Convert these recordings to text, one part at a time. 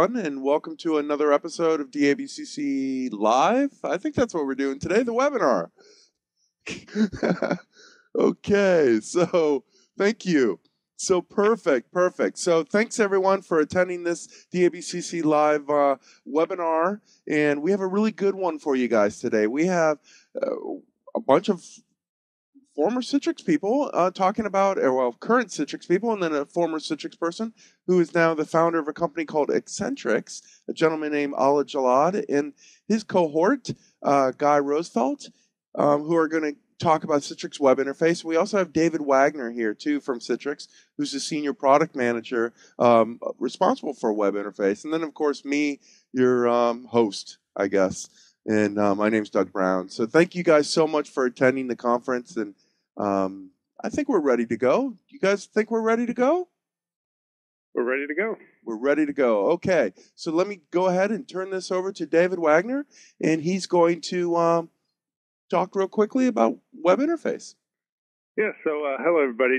everyone, and welcome to another episode of DABCC Live. I think that's what we're doing today, the webinar. Okay, so thank you. So perfect. So thanks everyone for attending this DABCC Live webinar, and we have a really good one for you guys today. We have a bunch of former Citrix people talking about, current Citrix people, and then a former Citrix person who is now the founder of a company called Extentrix, a gentleman named Ala Jalad, and his cohort, Guy Rosefelt, who are going to talk about Citrix Web Interface. We also have David Wagner here, too, from Citrix, who's the senior product manager responsible for Web Interface. And then, of course, me, your host, I guess. And my name's Doug Brown. So thank you guys so much for attending the conference. And I think we're ready to go. You guys think we're ready to go? We're ready to go. We're ready to go. Okay. So let me go ahead and turn this over to David Wagner, and he's going to talk real quickly about Web Interface. Yeah, so hello, everybody.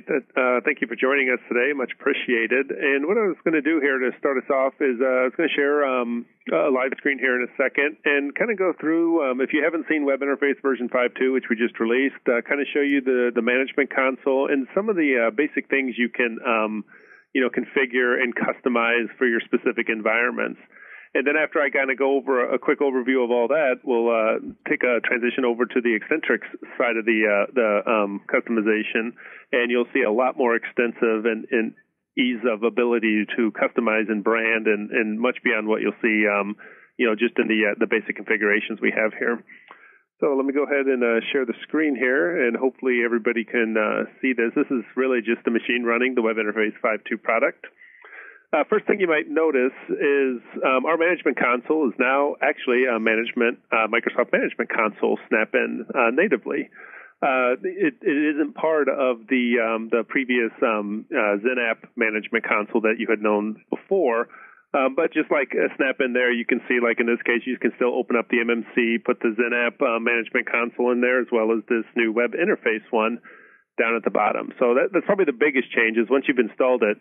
Thank you for joining us today. Much appreciated. And what I was going to do here to start us off is I was going to share a live screen here in a second and kind of go through, if you haven't seen Web Interface version 5.2, which we just released, kind of show you the management console and some of the basic things you can configure and customize for your specific environments. And then after I kind of go over a quick overview of all that, we'll take a transition over to the Extentrix side of the customization, and you'll see a lot more extensive and ease of ability to customize and brand, and much beyond what you'll see, just in the basic configurations we have here. So let me go ahead and share the screen here, and hopefully everybody can see this. This is really just a machine running the Web Interface 5.2 product. First thing you might notice is our management console is now actually a Microsoft Management Console snap-in natively. It isn't part of the previous XenApp management console that you had known before, but just like a snap-in there, you can see, like in this case, you can still open up the MMC, put the XenApp management console in there, as well as this new Web Interface one down at the bottom. So that's probably the biggest change is once you've installed it,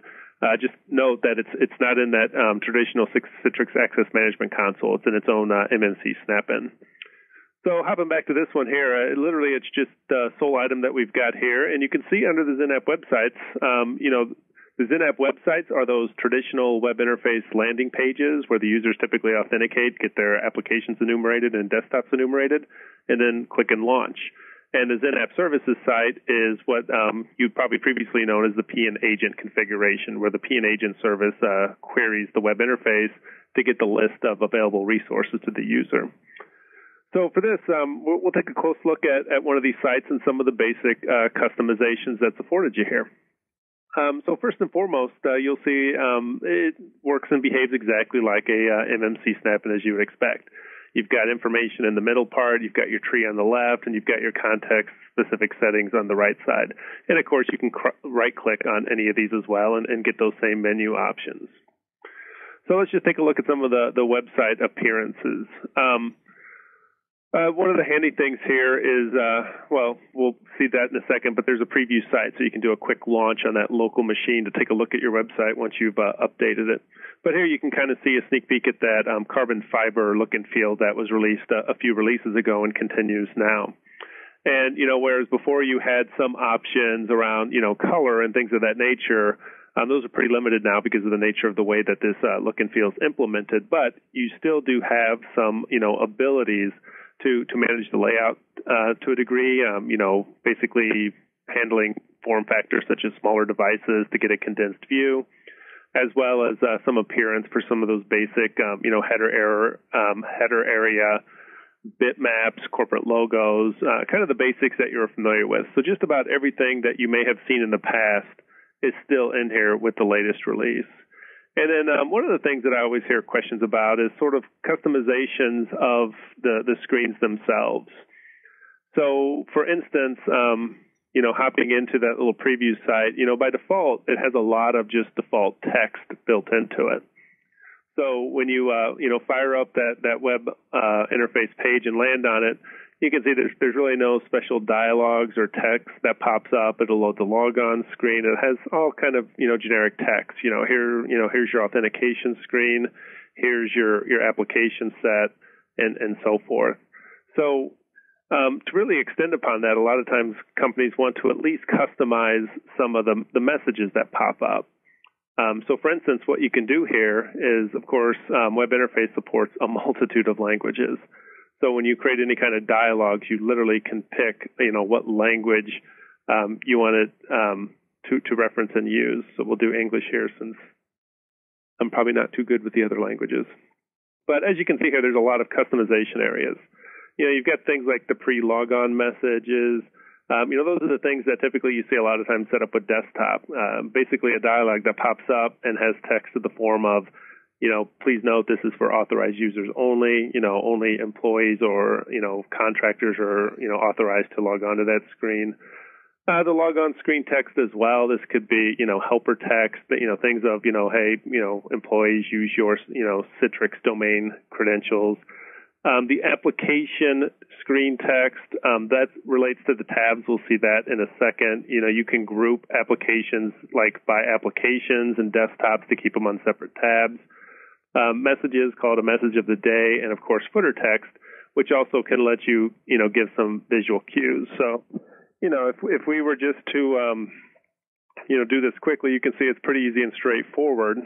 just note that it's not in that traditional Citrix Access Management Console. It's in its own MMC snap-in. So hopping back to this one here, literally it's just the sole item that we've got here. And you can see under the XenApp websites, the XenApp websites are those traditional web interface landing pages where the users typically authenticate, get their applications enumerated and desktops enumerated, and then click and launch. And the XenApp Services site is what you'd probably previously known as the PN Agent configuration, where the PN Agent service queries the web interface to get the list of available resources to the user. So for this, we'll take a close look at one of these sites and some of the basic customizations that's afforded you here. So first and foremost, you'll see it works and behaves exactly like a MMC snap-in as you would expect. You've got information in the middle part, you've got your tree on the left, and you've got your context-specific settings on the right side. And, of course, you can right-click on any of these as well and get those same menu options. So let's just take a look at some of the website appearances. One of the handy things here is, we'll see that in a second, but there's a preview site, so you can do a quick launch on that local machine to take a look at your website once you've updated it. But here you can kind of see a sneak peek at that carbon fiber look and feel that was released a few releases ago and continues now. And, whereas before you had some options around, color and things of that nature, those are pretty limited now because of the nature of the way that this look and feel is implemented. But you still do have some, abilities to manage the layout to a degree, basically handling form factors such as smaller devices to get a condensed view, as well as some appearance for some of those basic, header area, bitmaps, corporate logos, kind of the basics that you're familiar with. So just about everything that you may have seen in the past is still in here with the latest release. And then one of the things that I always hear questions about is sort of customizations of the screens themselves. So, for instance, hopping into that little preview site, by default, it has a lot of just default text built into it. So when you, fire up that web interface page and land on it, you can see there's really no special dialogues or text that pops up. It'll load the logon screen. It has all kind of, generic text. Here's your authentication screen. here's your application set, and so forth. So to really extend upon that, a lot of times companies want to at least customize some of the messages that pop up. So, for instance, what you can do here is, of course, Web Interface supports a multitude of languages. So when you create any kind of dialogues, you literally can pick, what language you want it to reference and use. So we'll do English here since I'm probably not too good with the other languages. But as you can see here, there's a lot of customization areas. You've got things like the pre-logon messages. Those are the things that typically you see a lot of times set up with desktop. Basically a dialog that pops up and has text in the form of, please note this is for authorized users only, only employees or, contractors are, authorized to log on to that screen. The logon screen text as well. This could be, helper text, things of, hey, employees use your, Citrix domain credentials. The application screen text, that relates to the tabs. We'll see that in a second. You can group applications like by applications and desktops to keep them on separate tabs. Messages called a message of the day, and of course footer text, which also can let you, give some visual cues. So, if we were just to, do this quickly, you can see it's pretty easy and straightforward.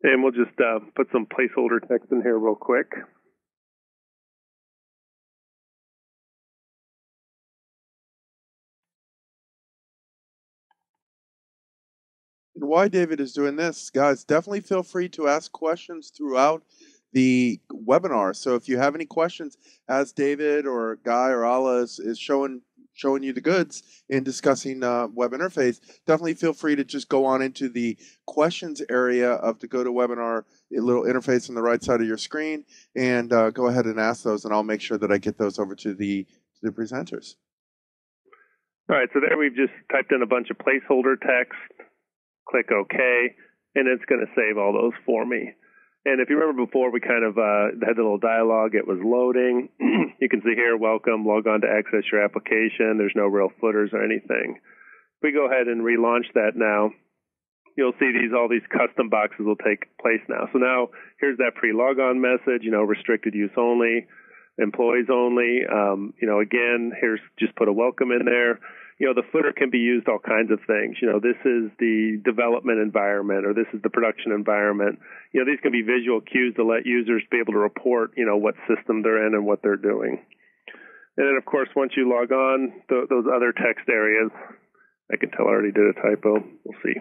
And we'll just put some placeholder text in here real quick. And why David is doing this, guys, definitely feel free to ask questions throughout the webinar. So if you have any questions, as David or Guy or Ala is showing you the goods in discussing web interface, definitely feel free to just go on into the questions area of the GoToWebinar, a little interface on the right side of your screen, and go ahead and ask those, and I'll make sure that I get those over to the presenters. All right, so there we've just typed in a bunch of placeholder text, click OK, and it's going to save all those for me. And if you remember before, we kind of had the little dialogue. It was loading. You can see here, welcome, log on to access your application. There's no real footers or anything. If we go ahead and relaunch that now, you'll see all these custom boxes will take place now. So now here's that pre-logon message, restricted use only, employees only. Again, here's just put a welcome in there. The footer can be used all kinds of things. This is the development environment or this is the production environment. These can be visual cues to let users be able to report, what system they're in and what they're doing. And then, of course, once you log on, those other text areas, I can tell I already did a typo. We'll see.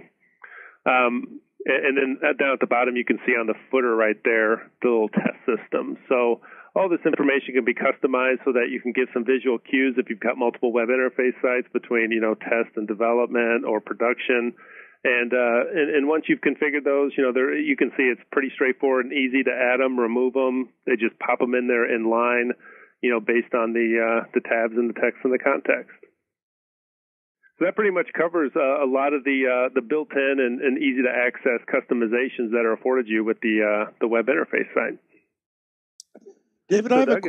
And then down at the bottom, you can see on the footer right there, the little test system. So all this information can be customized so that you can get some visual cues if you've got multiple web interface sites between, test and development or production. And once you've configured those, you can see it's pretty straightforward and easy to add them, remove them. They just pop them in there in line, based on the tabs and the text and the context. So that pretty much covers a lot of the built-in and easy to access customizations that are afforded you with the web interface site. David, so Doug,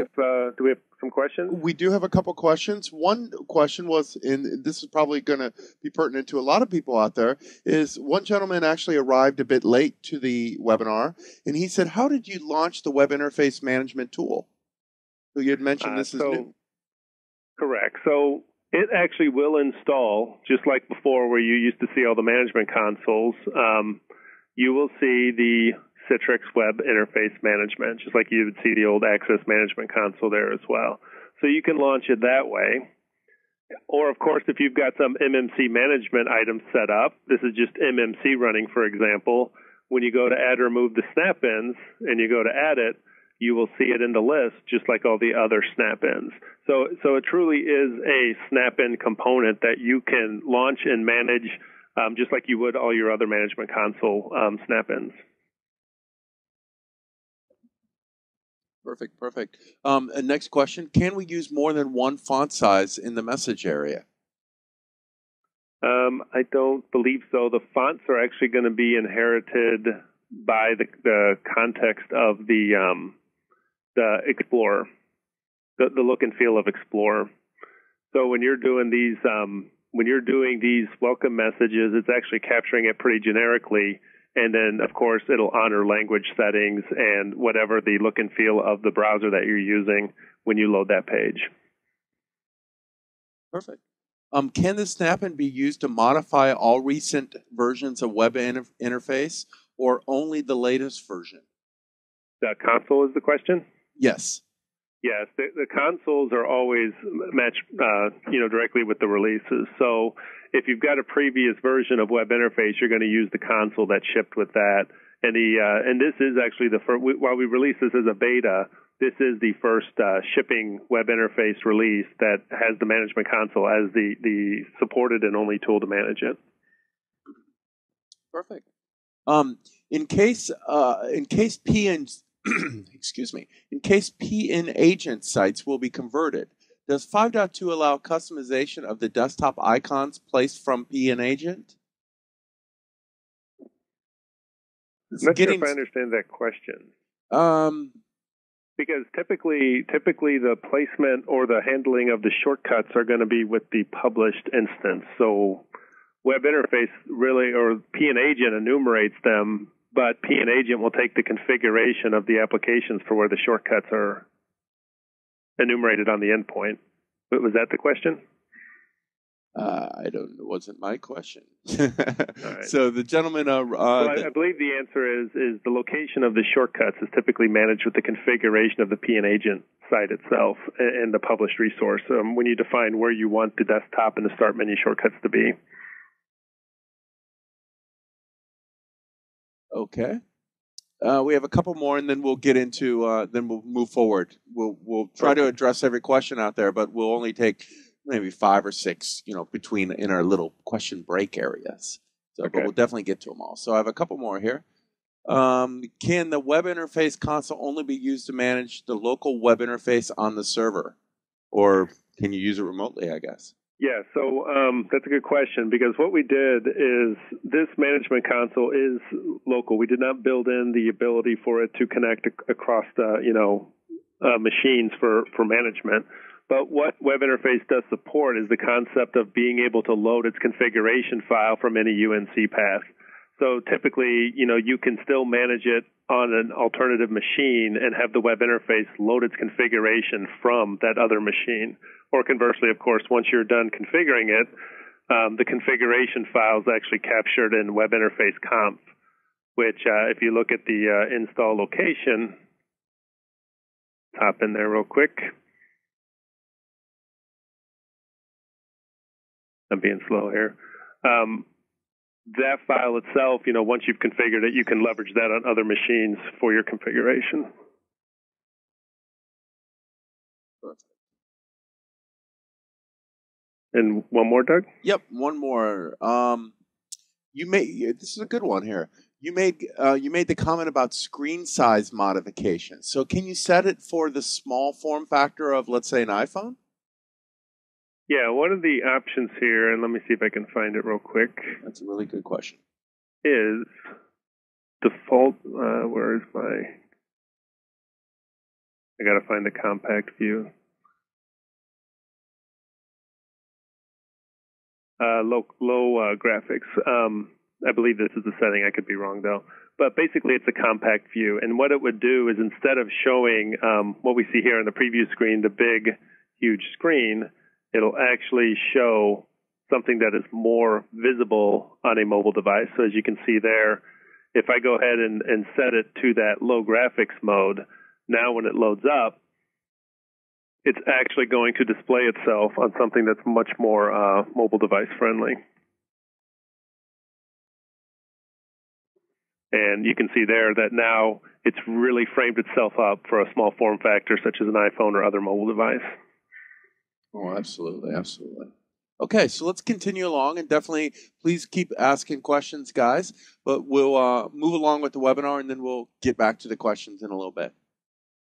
do we have some questions? We do have a couple questions. One question was, and this is probably going to be pertinent to a lot of people out there, is one gentleman actually arrived a bit late to the webinar, and he said, how did you launch the web interface management tool? So you had mentioned this is new. Correct. So it actually will install, just like before where you used to see all the management consoles, you will see the Citrix Web Interface Management, just like you would see the old Access Management Console there as well. So you can launch it that way. Or, of course, if you've got some MMC management items set up, this is just MMC running, for example, when you go to add or remove the snap-ins and you go to add it, you will see it in the list just like all the other snap-ins. So it truly is a snap-in component that you can launch and manage just like you would all your other management console snap-ins. Perfect. Next question. Can we use more than one font size in the message area? I don't believe so. The fonts are actually going to be inherited by the context of the Explorer, the look and feel of Explorer. So when you're doing these welcome messages, it's actually capturing it pretty generically And then, of course, it'll honor language settings and whatever the look and feel of the browser that you're using when you load that page. Perfect. Can the snap-in be used to modify all recent versions of Web Interface or only the latest version? The console is the question? Yes. Yes, the consoles are always matched, directly with the releases. So if you've got a previous version of Web Interface, you're going to use the console that shipped with that. And this is actually the first. While we release this as a beta, this is the first shipping Web Interface release that has the management console as the supported and only tool to manage it. Perfect. In case PN excuse me, in case PN agent sites will be converted, does 5.2 allow customization of the desktop icons placed from PN agent? I'm not sure if I understand that question. Because typically the placement or the handling of the shortcuts are going to be with the published instance. So Web Interface really, or PN agent enumerates them, but PN agent will take the configuration of the applications for where the shortcuts are enumerated on the endpoint. But was that the question? I don't know. It wasn't my question. Right. So the gentleman... I believe the answer is the location of the shortcuts is typically managed with the configuration of the PN agent site itself and the published resource when you define where you want the desktop and the start menu shortcuts to be. Okay. We have a couple more, and then we'll get into. Then we'll move forward. We'll try to address every question out there, but we'll only take maybe 5 or 6, between in our little question break areas. So, But we'll definitely get to them all. So I have a couple more here. Can the web interface console only be used to manage the local web interface on the server, or can you use it remotely? I guess. Yeah, so that's a good question, because what we did is this management console is local. We did not build in the ability for it to connect across the machines for management. But what Web Interface does support is the concept of being able to load its configuration file from any UNC path. So typically, you can still manage it on an alternative machine and have the Web Interface load its configuration from that other machine. Or conversely, of course, once you're done configuring it, the configuration file is actually captured in Web Interface conf, which if you look at the install location, hop in there real quick. I'm being slow here. That file itself, once you've configured it, you can leverage that on other machines for your configuration. And one more, Doug? Yep, one more. This is a good one here. You made the comment about screen size modification. So can you set it for the small form factor of, let's say, an iPhone? Yeah, one of the options here, and let me see if I can find it real quick. That's a really good question. Is default, where is my... I got to find the compact view. Low graphics. I believe this is the setting. I could be wrong, though. But basically, it's a compact view. And what it would do is instead of showing what we see here on the preview screen, the big, huge screen, it'll actually show something that is more visible on a mobile device. So as you can see there, if I go ahead and set it to that low graphics mode, now when it loads up, it's actually going to display itself on something that's much more mobile device friendly. And you can see there that now it's really framed itself up for a small form factor such as an iPhone or other mobile device. Oh, absolutely, absolutely. Okay, so let's continue along, and definitely please keep asking questions, guys. But we'll move along with the webinar, and then we'll get back to the questions in a little bit.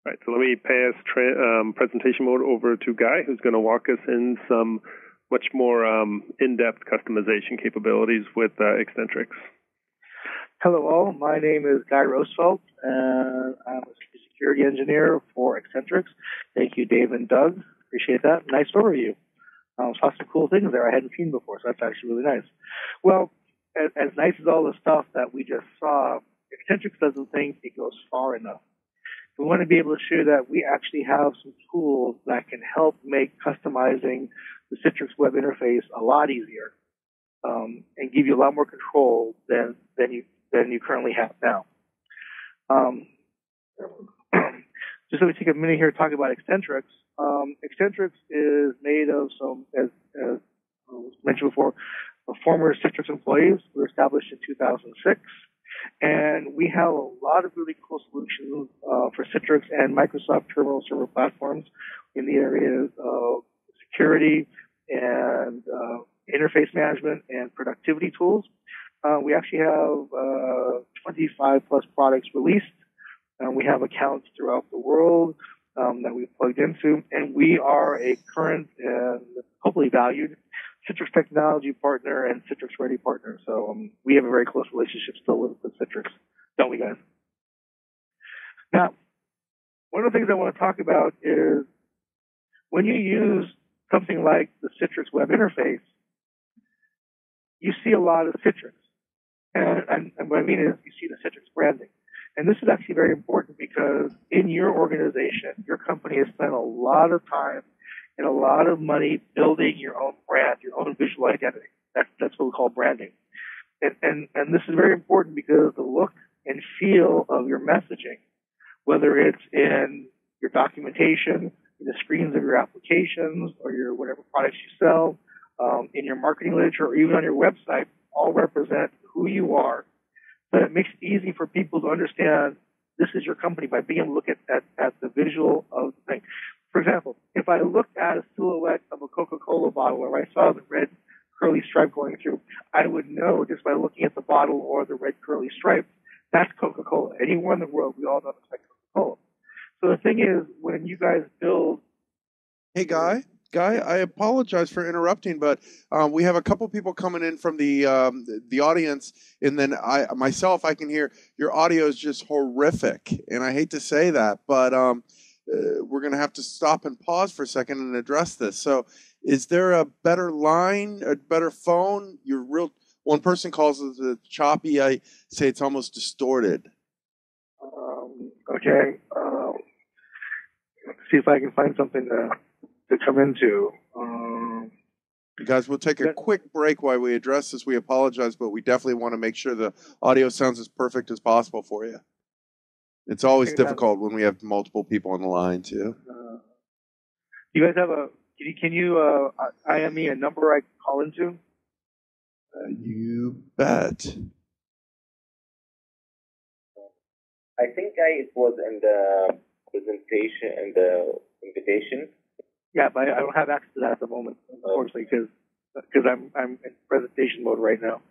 All right, so let me pass presentation mode over to Guy, who's going to walk us in some much more in-depth customization capabilities with Extentrix. Hello all, my name is Guy Roosevelt, and I'm a security engineer for Extentrix. Thank you, Dave and Doug. Appreciate that. Nice overview. Saw some cool things there I hadn't seen before, so that's actually really nice. Well, as nice as all the stuff that we just saw, Extentrix doesn't think it goes far enough. We want to be able to show that we actually have some tools that can help make customizing the Citrix Web Interface a lot easier, and give you a lot more control than you currently have now. Just so we take a minute here to talk about Extentrix. Extentrix is made of some, as mentioned before, former Citrix employees. We were established in 2006, and we have a lot of really cool solutions for Citrix and Microsoft Terminal Server platforms in the areas of security and interface management and productivity tools. We actually have 25 plus products released. We have accounts throughout the world that we've plugged into, and we are a current and hopefully valued Citrix technology partner and Citrix Ready partner. So we have a very close relationship still with Citrix, don't we, guys? Now, one of the things I want to talk about is when you use something like the Citrix Web Interface, you see a lot of Citrix. And what I mean is you see the Citrix branding. And this is actually very important because in your organization, your company has spent a lot of time and a lot of money building your own brand, your own visual identity. That's what we call branding. And this is very important because the look and feel of your messaging, whether it's in your documentation, in the screens of your applications, or your whatever products you sell, in your marketing literature, or even on your website, all represent who you are. But it makes it easy for people to understand this is your company by being able to look at the visual of the thing. For example, if I looked at a silhouette of a Coca-Cola bottle or I saw the red curly stripe going through, I would know just by looking at the bottle or the red curly stripe, that's Coca-Cola. Anywhere in the world, we all know it's like Coca-Cola. So the thing is, when you guys build... Hey, Guy, I apologize for interrupting, but we have a couple people coming in from the audience, and then I can hear your audio is just horrific, and I hate to say that, but we're going to have to stop and pause for a second and address this. So is there a better line, a better phone? One person calls it choppy. I say it's almost distorted. Okay. Let's see if I can find something to come into. Guys, we'll take a quick break while we address this. We apologize, but we definitely want to make sure the audio sounds as perfect as possible for you. It's always difficult when we have multiple people on the line, too. You guys have can you IM me a number I can call into? You bet. I think it was in the presentation and the invitation. Yeah, but I don't have access to that at the moment, unfortunately, because I'm in presentation mode right now.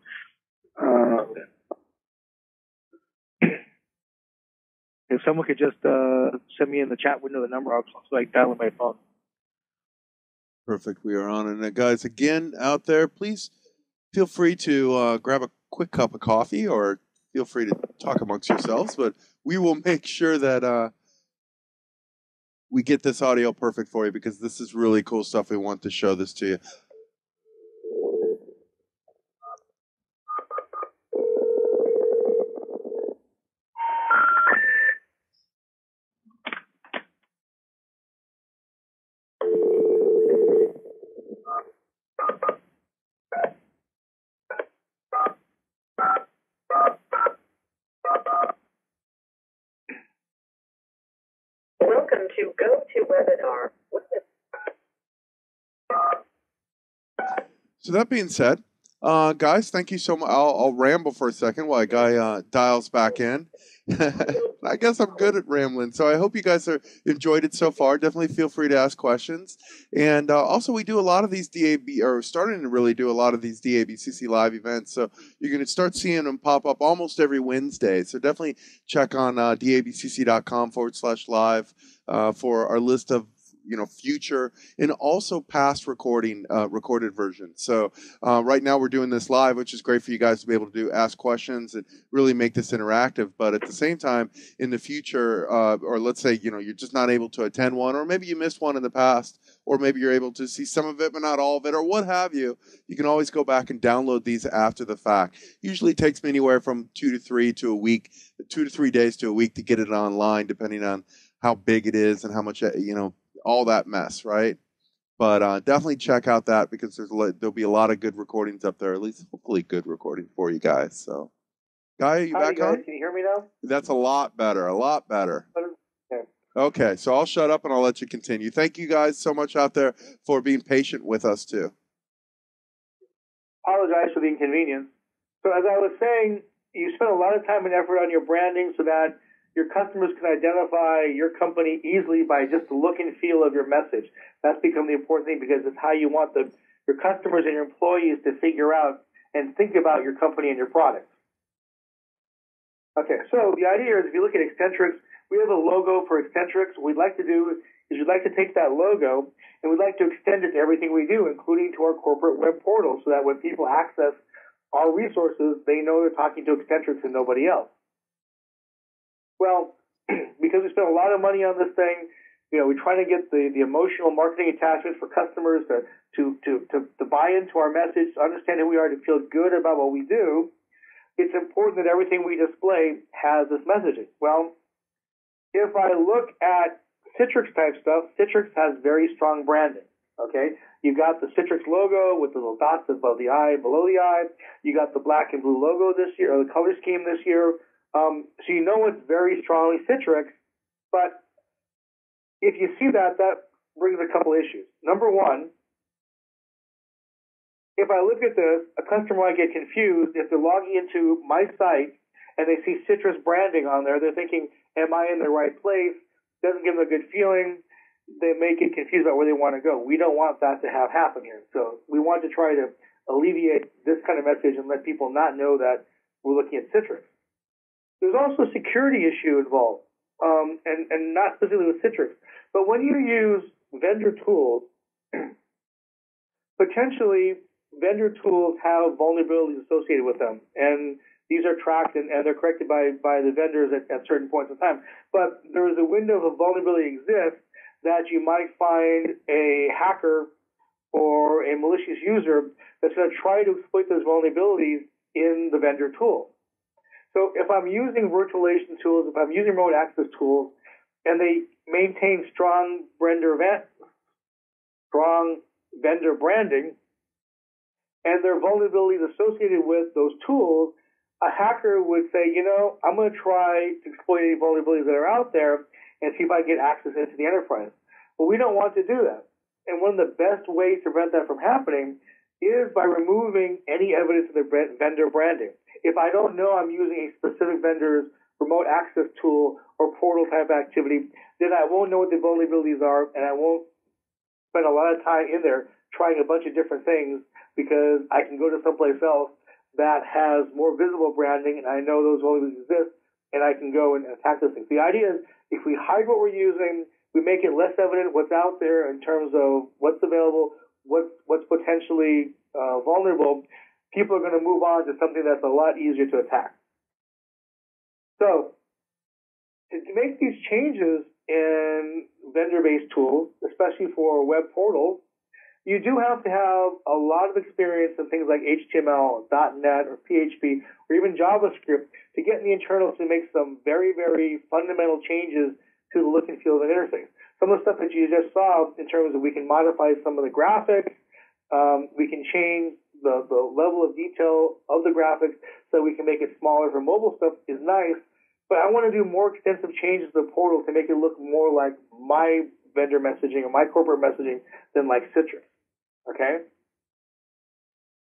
If someone could just send me in the chat window the number, so I can dial in my phone. Perfect. We are on. And guys, again, out there, please feel free to grab a quick cup of coffee or feel free to talk amongst yourselves. But we will make sure that we get this audio perfect for you because this is really cool stuff. We want to show this to you. Welcome to GoToWebinar. So that being said, guys, thank you so much. I'll ramble for a second while a guy dials back in. I guess I'm good at rambling, so I hope you guys have enjoyed it so far. Definitely feel free to ask questions. And also, we do a lot of these starting to really do a lot of these DABCC live events. So you're going to start seeing them pop up almost every Wednesday. So definitely check on dabcc.com/live for our list of future and also past recorded versions. So right now we're doing this live, which is great for you guys to be able to ask questions and really make this interactive. But at the same time, in the future, or let's say, you're just not able to attend one, or maybe you missed one in the past, or maybe you're able to see some of it, but not all of it, or what have you, you can always go back and download these after the fact. Usually it takes me anywhere from 2 to 3 to a week, 2 to 3 days to a week to get it online, depending on how big it is and how much, all that mess, right? But definitely check out that, because there'll be a lot of good recordings up there, at least hopefully good recording for you guys. So, Guy, are you back on? Can you hear me now? That's a lot better, a lot better. Okay, so I'll shut up and I'll let you continue. Thank you guys so much out there for being patient with us too. Apologize for the inconvenience. So as I was saying, you spend a lot of time and effort on your branding so that your customers can identify your company easily by just the look and feel of your message. That's become the important thing, because it's how you want your customers and your employees to figure out and think about your company and your products. Okay, so the idea is, if you look at Extentrix, we have a logo for Extentrix. What we'd like to do is we'd like to take that logo and we'd like to extend it to everything we do, including to our corporate web portal, so that when people access our resources, they know they're talking to Extentrix and nobody else. Well, because we spend a lot of money on this thing, we try to get the emotional marketing attachments for customers to buy into our message, to understand who we are, to feel good about what we do. It's important that everything we display has this messaging. Well, if I look at Citrix type stuff, Citrix has very strong branding. Okay, you've got the Citrix logo with the little dots above the eye, below the eye. You got the black and blue logo this year, or the color scheme this year. So you know it's very strongly Citrix. But if you see that brings a couple issues. Number one, if I look at this, a customer might get confused if they're logging into my site and they see Citrix branding on there. They're thinking, am I in the right place? Doesn't give them a good feeling. They may get confused about where they want to go. We don't want that to happen here. So we want to try to alleviate this kind of message and let people not know that we're looking at Citrix. There's also a security issue involved, and not specifically with Citrix. But when you use vendor tools, potentially vendor tools have vulnerabilities associated with them. And these are tracked and they're corrected by the vendors at certain points in time. But there is a window of vulnerability exists that you might find a hacker or a malicious user that's going to try to exploit those vulnerabilities in the vendor tool. So if I'm using virtualization tools, if I'm using remote access tools, and they maintain strong vendor branding, and there are vulnerabilities associated with those tools, a hacker would say, I'm going to try to exploit any vulnerabilities that are out there and see if I can get access into the enterprise. But we don't want to do that. And one of the best ways to prevent that from happening is by removing any evidence of the vendor branding. If I don't know I'm using a specific vendor's remote access tool or portal type activity, then I won't know what the vulnerabilities are, and I won't spend a lot of time in there trying a bunch of different things, because I can go to someplace else that has more visible branding, and I know those vulnerabilities exist, and I can go and attack those things. The idea is, if we hide what we're using, we make it less evident what's out there in terms of what's available, what's potentially vulnerable, people are going to move on to something that's a lot easier to attack. So, to make these changes in vendor-based tools, especially for web portals, you do have to have a lot of experience in things like HTML, .NET, or PHP, or even JavaScript to get in the internals to make some very, very fundamental changes to the look and feel of an interface. Some of the stuff that you just saw in terms of we can modify some of the graphics, we can change the level of detail of the graphics so we can make it smaller for mobile stuff is nice, but I want to do more extensive changes to the portal to make it look more like my vendor messaging or my corporate messaging than like Citrix. Okay?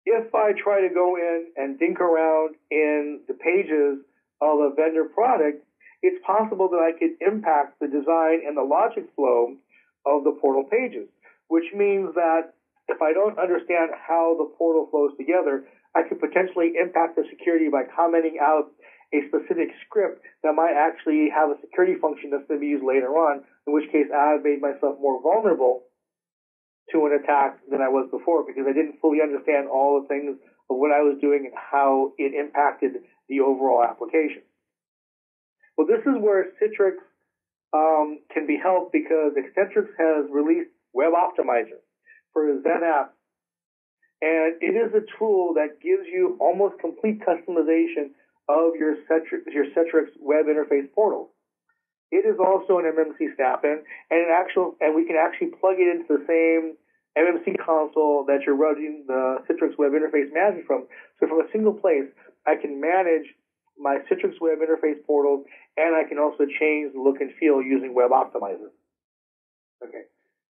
If I try to go in and dink around in the pages of a vendor product, it's possible that I could impact the design and the logic flow of the portal pages, which means that if I don't understand how the portal flows together, I could potentially impact the security by commenting out a specific script that might actually have a security function that's going to be used later on, in which case I've made myself more vulnerable to an attack than I was before because I didn't fully understand all the things of what I was doing and how it impacted the overall application. Well, this is where Citrix can be helped because Extentrix has released Web Optimizer for XenApp. And it is a tool that gives you almost complete customization of your Citrix Web Interface portal. It is also an MMC snap-in, and we can actually plug it into the same MMC console that you're running the Citrix Web Interface management from. So from a single place, I can manage my Citrix Web Interface portal, and I can also change the look and feel using Web Optimizer. Okay.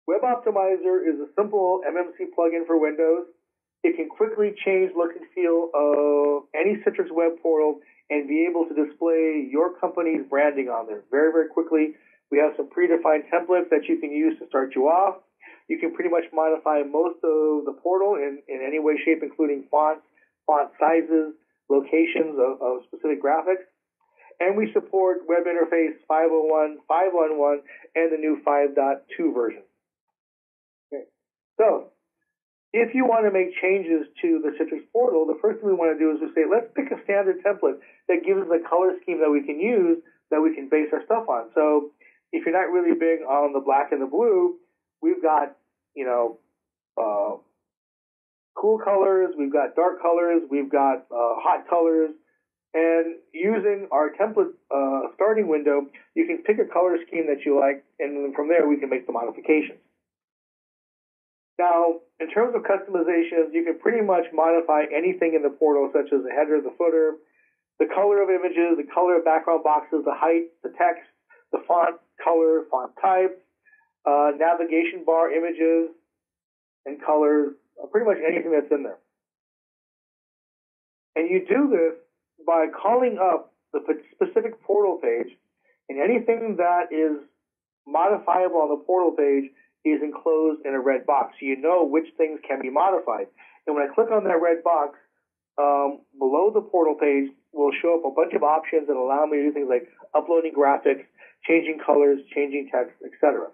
Web Optimizer is a simple MMC plugin for Windows. It can quickly change look and feel of any Citrix web portal and be able to display your company's branding on there very, very quickly. We have some predefined templates that you can use to start you off. You can pretty much modify most of the portal in any way, shape, including fonts, font sizes, locations of specific graphics. And we support Web Interface 501, 511, and the new 5.2 version. Okay. So, if you want to make changes to the Citrix portal, the first thing we want to do is we say, let's pick a standard template that gives us a color scheme that we can use, that we can base our stuff on. So if you're not really big on the black and the blue, we've got, cool colors, we've got dark colors, we've got hot colors. And using our template starting window, you can pick a color scheme that you like, and then from there we can make the modifications. Now, in terms of customizations, you can pretty much modify anything in the portal, such as the header, the footer, the color of images, the color of background boxes, the height, the text, the font color, font type, navigation bar images and colors, pretty much anything that's in there. And you do this by calling up the specific portal page, and anything that is modifiable on the portal page is enclosed in a red box, so you know which things can be modified. And when I click on that red box, below the portal page will show up a bunch of options that allow me to do things like uploading graphics, changing colors, changing text, etc.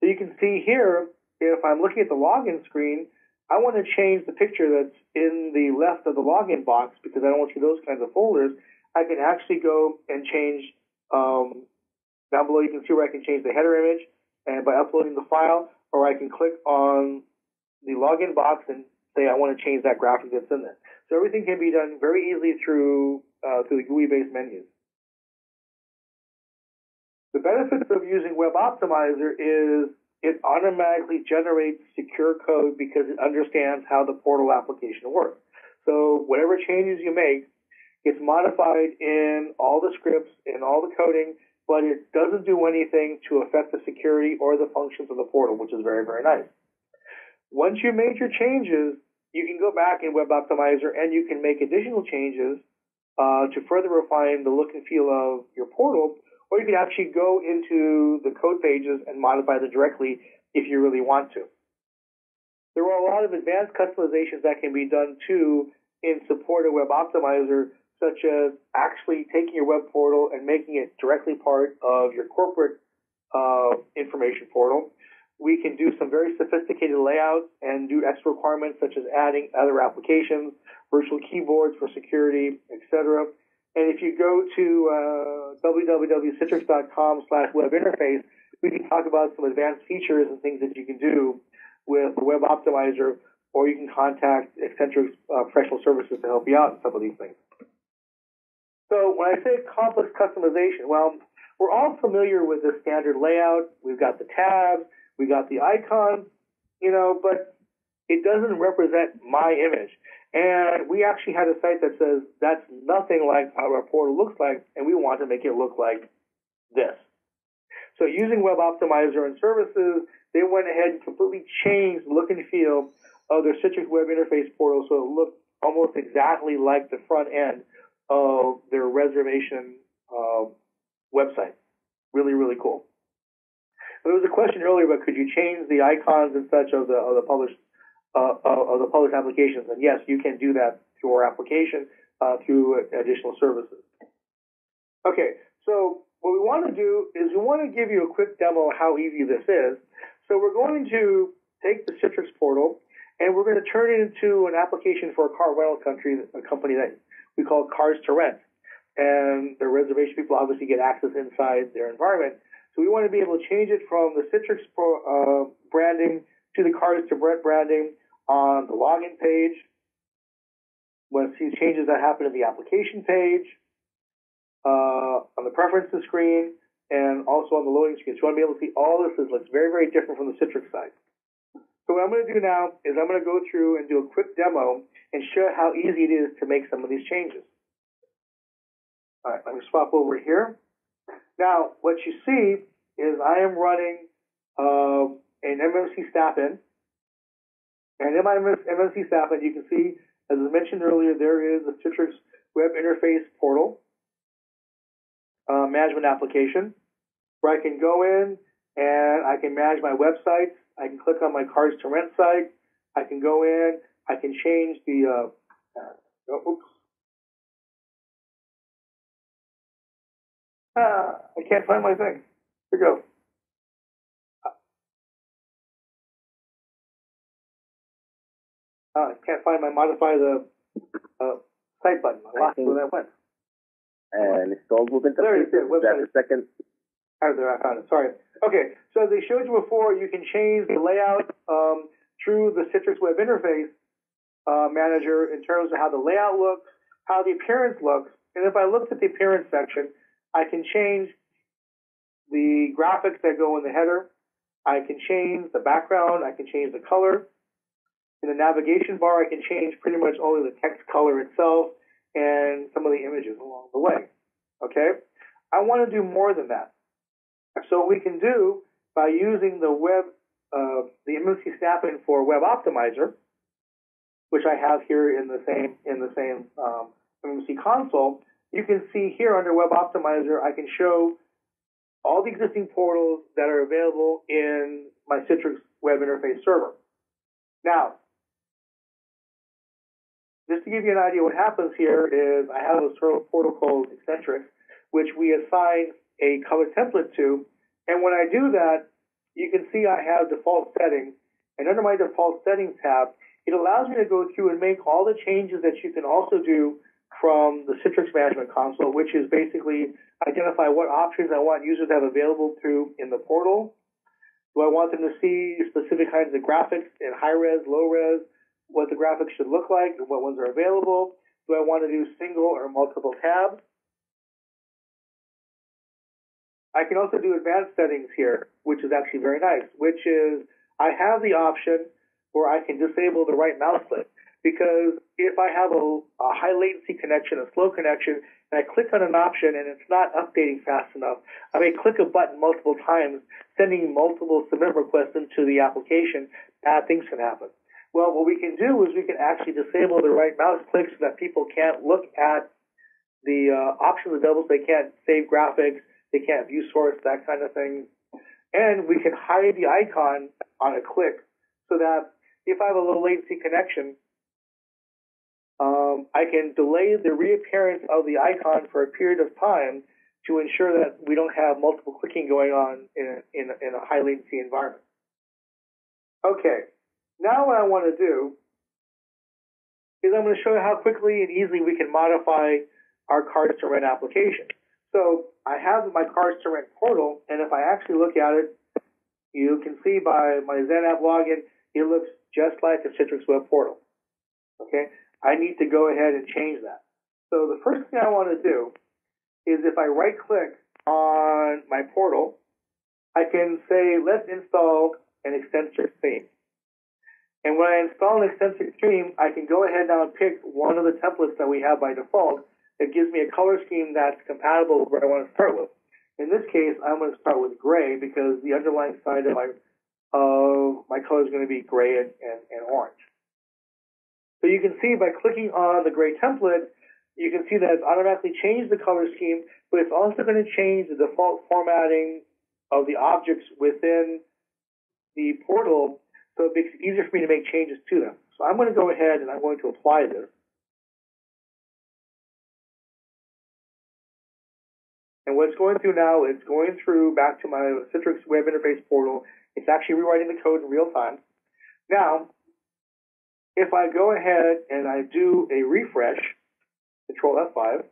So you can see here, if I'm looking at the login screen, I want to change the picture that's in the left of the login box because I don't want to see those kinds of folders. I can actually go and change, down below you can see where I can change the header image, and by uploading the file, or I can click on the login box and say I want to change that graphic that's in there. So everything can be done very easily through the GUI-based menus. The benefit of using Web Optimizer is it automatically generates secure code because it understands how the portal application works. So whatever changes you make, it's modified in all the scripts, in all the coding, but it doesn't do anything to affect the security or the functions of the portal, which is very, very nice. Once you made your changes, you can go back in Web Optimizer and you can make additional changes to further refine the look and feel of your portal, or you can actually go into the code pages and modify them directly if you really want to. There are a lot of advanced customizations that can be done too in support of Web Optimizer, such as actually taking your web portal and making it directly part of your corporate information portal. We can do some very sophisticated layouts and do extra requirements such as adding other applications, virtual keyboards for security, etc. And if you go to www.citrix.com/webinterface, we can talk about some advanced features and things that you can do with the Web Optimizer, or you can contact Extentrix Professional Services to help you out in some of these things. So when I say complex customization, well, we're all familiar with the standard layout. We've got the tabs, we got the icons, but it doesn't represent my image. And we actually had a site that says that's nothing like how our portal looks like, and we want to make it look like this. So using Web Optimizer and services, they went ahead and completely changed the look and feel of their Citrix Web Interface portal so it looked almost exactly like the front end of their reservation website. Really, really cool. There was a question earlier about could you change the icons and such of the published applications, and yes, you can do that through our application. through additional services. Okay, so what we want to do is we want to give you a quick demo of how easy this is. So we're going to take the Citrix portal, and we're going to turn it into an application for a car rental company that we call Cars to Rent. And the reservation people obviously get access inside their environment. So we want to be able to change it from the Citrix branding to the Cars to Rent branding on the login page. We want to see changes that happen in the application page, on the preferences screen, and also on the loading screen. So you want to be able to see all this. It looks very, very different from the Citrix side. So what I'm going to do now is I'm going to go through and do a quick demo and show how easy it is to make some of these changes. All right, let me swap over here. Now, what you see is I am running an MMC Snap-in. And in my MMC Snap-in, you can see, as I mentioned earlier, there is a Citrix Web Interface portal management application where I can go in and I can manage my websites. I can click on my Cars to Rent site. I can go in. I can change the I can't find my thing. Here we go. I can't find my modify the site button. I lost where that went. And installed Web Interface. There it is. That's the second. There, I found it. Sorry. Okay, so as I showed you before, you can change the layout through the Citrix Web Interface Manager in terms of how the layout looks, how the appearance looks. And if I looked at the appearance section, I can change the graphics that go in the header. I can change the background. I can change the color. In the navigation bar, I can change pretty much only the text color itself and some of the images along the way. Okay? I want to do more than that. So what we can do by using the the MMC Snap-in for Web Optimizer, which I have here in the same MMC console, you can see here under Web Optimizer, I can show all the existing portals that are available in my Citrix Web Interface server. Now, just to give you an idea, what happens here is I have a portal called Extentrix, which we assign a color template to, and when I do that, you can see I have default settings, and under my default settings tab, it allows me to go through and make all the changes that you can also do from the Citrix Management Console, which is basically identify what options I want users to have available through in the portal. Do I want them to see specific kinds of graphics in high res, low res, what the graphics should look like, and what ones are available? Do I want to do single or multiple tabs? I can also do advanced settings here, which is actually very nice, which is I have the option where I can disable the right mouse click. Because if I have a high latency connection, a slow connection, and I click on an option and it's not updating fast enough, I may click a button multiple times, sending multiple submit requests into the application. Bad things can happen. Well, what we can do is we can actually disable the right mouse click so that people can't look at the options available, so they can't save graphics, they can't view source, that kind of thing. And we can hide the icon on a click so that if I have a low latency connection, I can delay the reappearance of the icon for a period of time to ensure that we don't have multiple clicking going on in a high latency environment. Okay, now what I want to do is I'm going to show you how quickly and easily we can modify our Cars to Rent application. So I have my Cars to Rent portal, and if I actually look at it, you can see by my XenApp login, it looks just like a Citrix web portal. Okay, I need to go ahead and change that. So the first thing I want to do is if I right-click on my portal, I can say, let's install an Extentrix theme. And when I install an Extentrix theme, I can go ahead now and pick one of the templates that we have by default that gives me a color scheme that's compatible with what I want to start with. In this case, I'm going to start with gray because the underlying side of my color is going to be gray and orange. So you can see by clicking on the gray template, you can see that it's automatically changed the color scheme, but it's also going to change the default formatting of the objects within the portal, so it makes it easier for me to make changes to them. So I'm going to go ahead and I'm going to apply this. And what it's going through now, it's going through back to my Citrix Web Interface portal. It's actually rewriting the code in real time. Now, if I go ahead and I do a refresh, Control F5,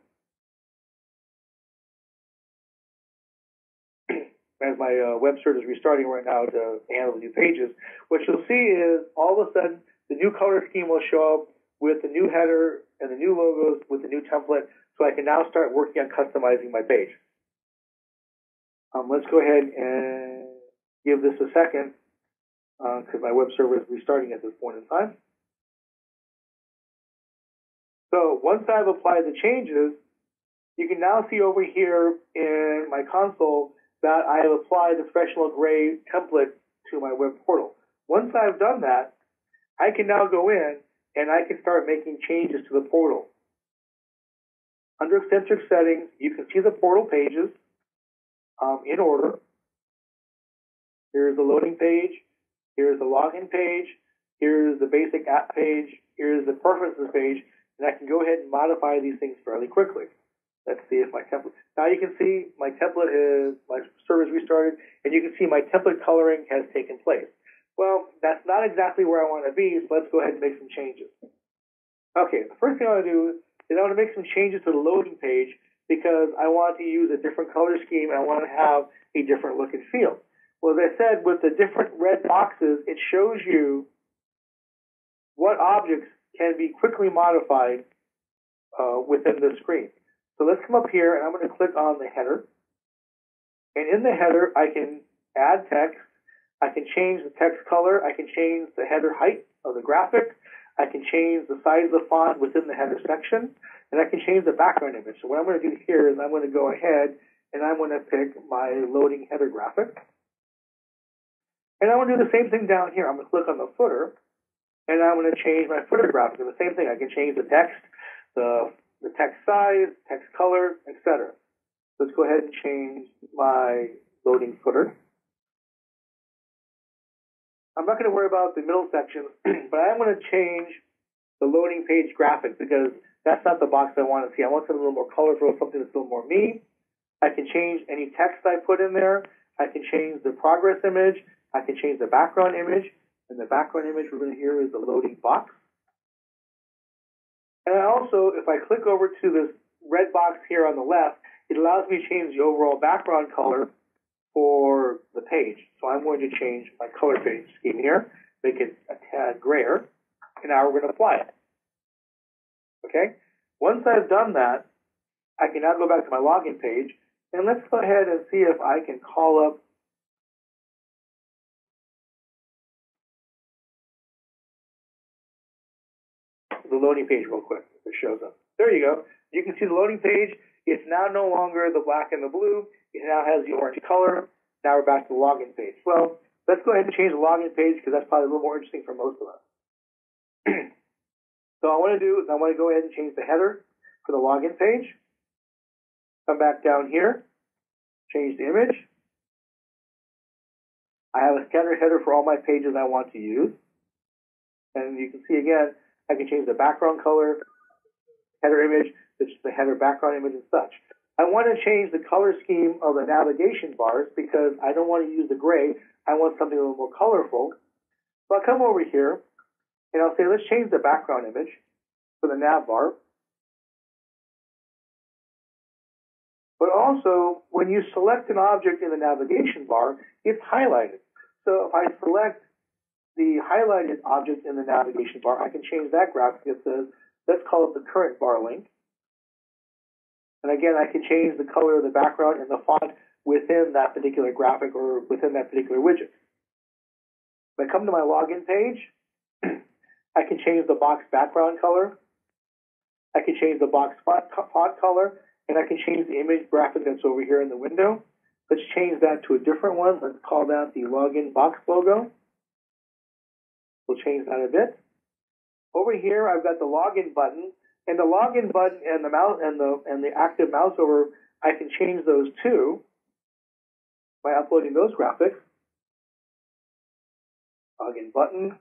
as my web server is restarting right now to handle the new pages, what you'll see is all of a sudden the new color scheme will show up with the new header and the new logos with the new template, so I can now start working on customizing my page. Let's go ahead and give this a second because my web server is restarting at this point in time. So once I've applied the changes, you can now see over here in my console that I have applied the professional gray template to my web portal. Once I've done that, I can now go in and I can start making changes to the portal. Under Extentrix settings, you can see the portal pages in order. Here's the loading page. Here's the login page. Here's the basic app page. Here's the preferences page. And I can go ahead and modify these things fairly quickly. Let's see if my template. Now you can see my template is, my server is restarted, and you can see my template coloring has taken place. Well, that's not exactly where I want to be, so let's go ahead and make some changes. Okay, the first thing I want to do is I want to make some changes to the loading page because I want to use a different color scheme and I want to have a different look and feel. Well, as I said, with the different red boxes, it shows you what objects can be quickly modified within the screen. So let's come up here and I'm going to click on the header. And in the header, I can add text. I can change the text color. I can change the header height of the graphic. I can change the size of the font within the header section. And I can change the background image. So what I'm going to do here is I'm going to go ahead and I'm going to pick my loading header graphic. And I'm going to do the same thing down here. I'm going to click on the footer. And I'm going to change my footer graphic. And the same thing. I can change the text, the text size, text color, etc. Let's go ahead and change my loading footer. I'm not going to worry about the middle section, but I am going to change the loading page graphic because that's not the box I want to see. I want something a little more colorful, something that's a little more me. I can change any text I put in there. I can change the progress image. I can change the background image. And the background image we're going to hear is the loading box. And I also, if I click over to this red box here on the left, it allows me to change the overall background color for the page. So I'm going to change my color page scheme here, make it a tad grayer, and now we're going to apply it. Okay? Once I've done that, I can now go back to my login page, and let's go ahead and see if I can call up the loading page real quick. It shows up. There you go. You can see the loading page. It's now no longer the black and the blue. It now has the orange color. Now we're back to the login page. Well, let's go ahead and change the login page because that's probably a little more interesting for most of us. So what I want to do is I want to go ahead and change the header for the login page. Come back down here. Change the image. I have a standard header for all my pages I want to use. And you can see again, I can change the background color, header image, the header background image and such. I want to change the color scheme of the navigation bars because I don't want to use the gray. I want something a little more colorful. So I'll come over here and I'll say, let's change the background image for the nav bar. But also, when you select an object in the navigation bar, it's highlighted. So if I select the highlighted object in the navigation bar, I can change that graphic. It says, let's call it the current bar link. And again, I can change the color of the background and the font within that particular graphic or within that particular widget. If I come to my login page, I can change the box background color. I can change the box font color, and I can change the image graphic that's over here in the window. Let's change that to a different one. Let's call that the login box logo. We'll change that a bit. Over here, I've got the login button, and the login button and the mouse and the active mouse over. I can change those too by uploading those graphics. Login button,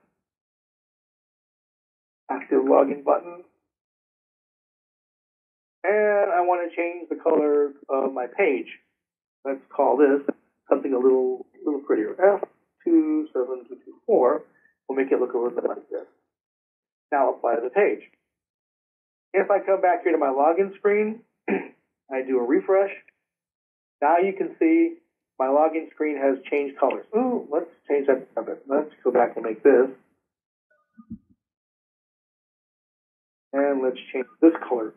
active login button, And I want to change the color of my page. Let's call this something a little prettier. F27224. We'll make it look a little bit like this. Now apply to the page. If I come back here to my login screen, I do a refresh. Now you can see my login screen has changed colors. Ooh, let's change that a bit. Let's go back and make this. And let's change this color.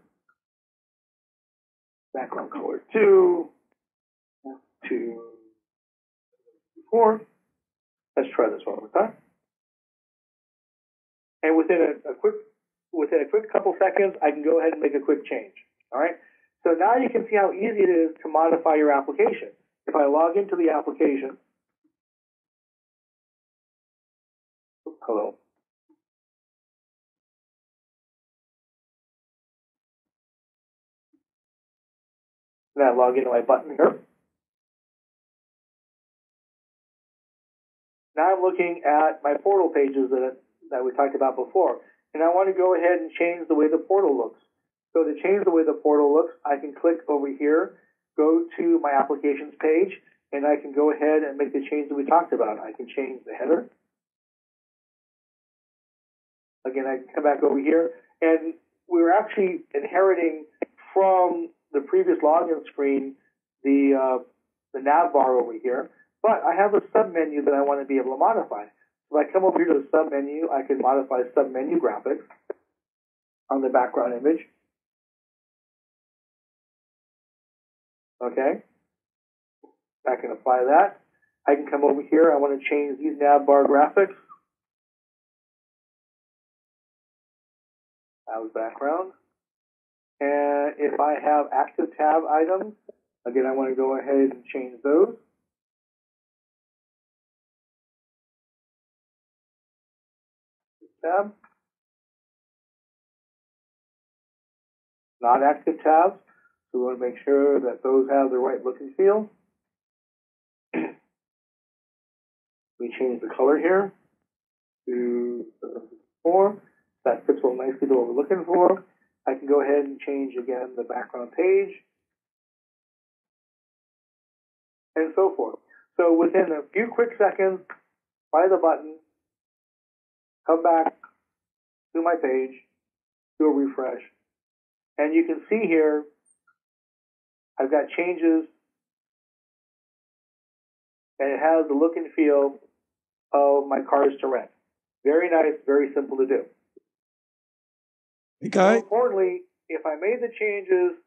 Background color to 4. Let's try this one more time. And within a quick couple seconds, I can go ahead and make a quick change. All right. So now you can see how easy it is to modify your application. If I log into the application, hello. And I log into my button here. Now I'm looking at my portal pages that we talked about before. And I want to go ahead and change the way the portal looks. So to change the way the portal looks, I can click over here, go to my applications page, and I can go ahead and make the change that we talked about. I can change the header. Again, I can come back over here. And we're actually inheriting from the previous login screen the nav bar over here. But I have a submenu that I want to be able to modify. So if I come over here to the submenu, I can modify submenu graphics on the background image. Okay. I can apply that. I can come over here. I want to change these nav bar graphics. As background. And if I have active tab items, again, I want to go ahead and change those. Tab. Not active tabs. So we want to make sure that those have the right look and feel. We change the color here to 4. That fits well nicely to what we're looking for. I can go ahead and change again the background page. And so forth. So within a few quick seconds, by the button, come back to my page, do a refresh. And you can see here, I've got changes, and it has the look and feel of my cars to rent. Very nice, very simple to do. Hey, Guy. More importantly, if I made the changes,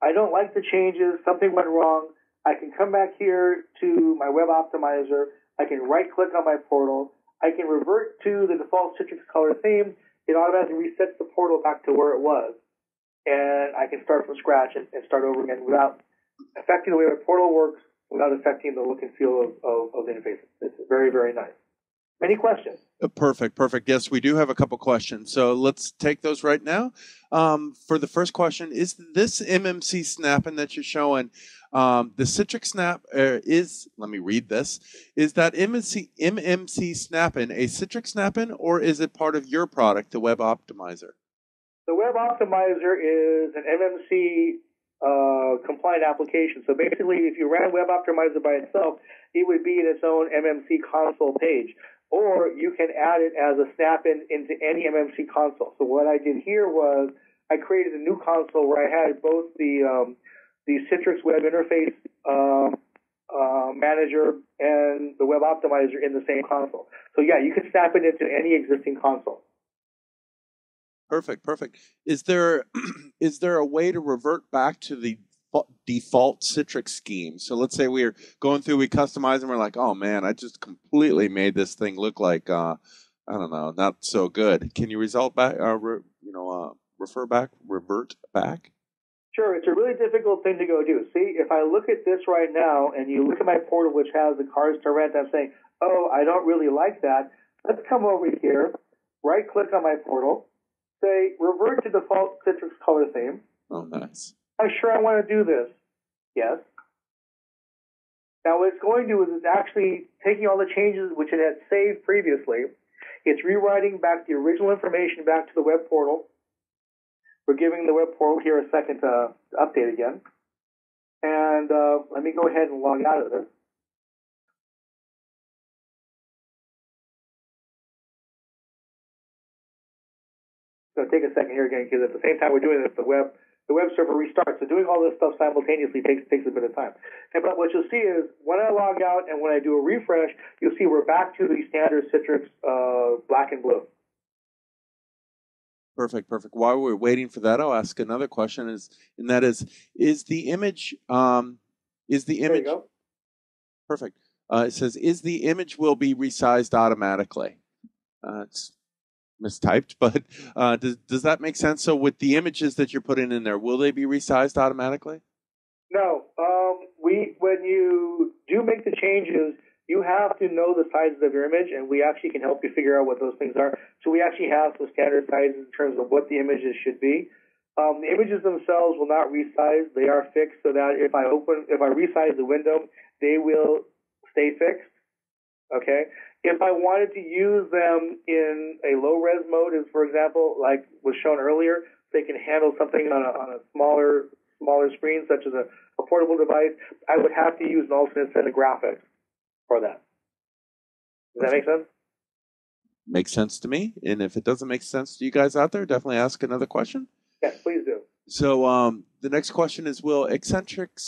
I don't like the changes, something went wrong, I can come back here to my Web Optimizer, I can right-click on my portal, I can revert to the default Citrix color theme, it automatically resets the portal back to where it was. And I can start from scratch and start over again without affecting the way my portal works, without affecting the look and feel of the interface. It's very, very nice. Any questions? Perfect. Yes, we do have a couple questions. So let's take those right now. For the first question, is this MMC snapping that you're showing, the Citrix Snap let me read this, is that MMC snapping a Citrix snapping, or is it part of your product, the Web Optimizer? The Web Optimizer is an MMC compliant application. So basically, if you ran Web Optimizer by itself, it would be in its own MMC console page. Or you can add it as a snap-in into any MMC console. So what I did here was I created a new console where I had both the Citrix Web Interface manager and the Web Optimizer in the same console. So yeah, you can snap it into any existing console. Perfect. Is there a way to revert back to the default Citrix scheme? So let's say we're going through, we customize, and we're like, oh man, I just completely made this thing look like I don't know, not so good. Can you revert back? Sure, it's a really difficult thing to go do. See, if I look at this right now, and you look at my portal, which has the cars to rent, I'm saying, oh, I don't really like that. Let's come over here, right-click on my portal, say, revert to default Citrix color theme. Oh, nice. I'm sure I want to do this. Yes. Now what it's going to do is it's actually taking all the changes which it had saved previously. It's rewriting back the original information back to the web portal. We're giving the web portal here a second to update again. And let me go ahead and log out of this. It's going to take a second here again, because at the same time we're doing this, the web server restarts. So doing all this stuff simultaneously takes a bit of time. But what you'll see is when I log out and when I do a refresh, you'll see we're back to the standard Citrix black and blue. Perfect, perfect. While we're waiting for that, I'll ask another question. Is the image There you go. perfect? It says, is the image will be resized automatically? It's mistyped, but does that make sense? So with the images that you're putting in there, will they be resized automatically? No. When you do make the changes, you have to know the sizes of your image, and we actually can help you figure out what those things are. So we actually have some standard sizes in terms of what the images should be. The images themselves will not resize; they are fixed, so that if I resize the window, they will stay fixed. Okay. If I wanted to use them in a low-res mode, as for example, like was shown earlier, they can handle something on a smaller screen, such as a portable device, I would have to use an alternate set of graphics for that. Does that make sense? Makes sense to me. And if it doesn't make sense to you guys out there, definitely ask another question. Yes, please do. So the next question is, will Extentrix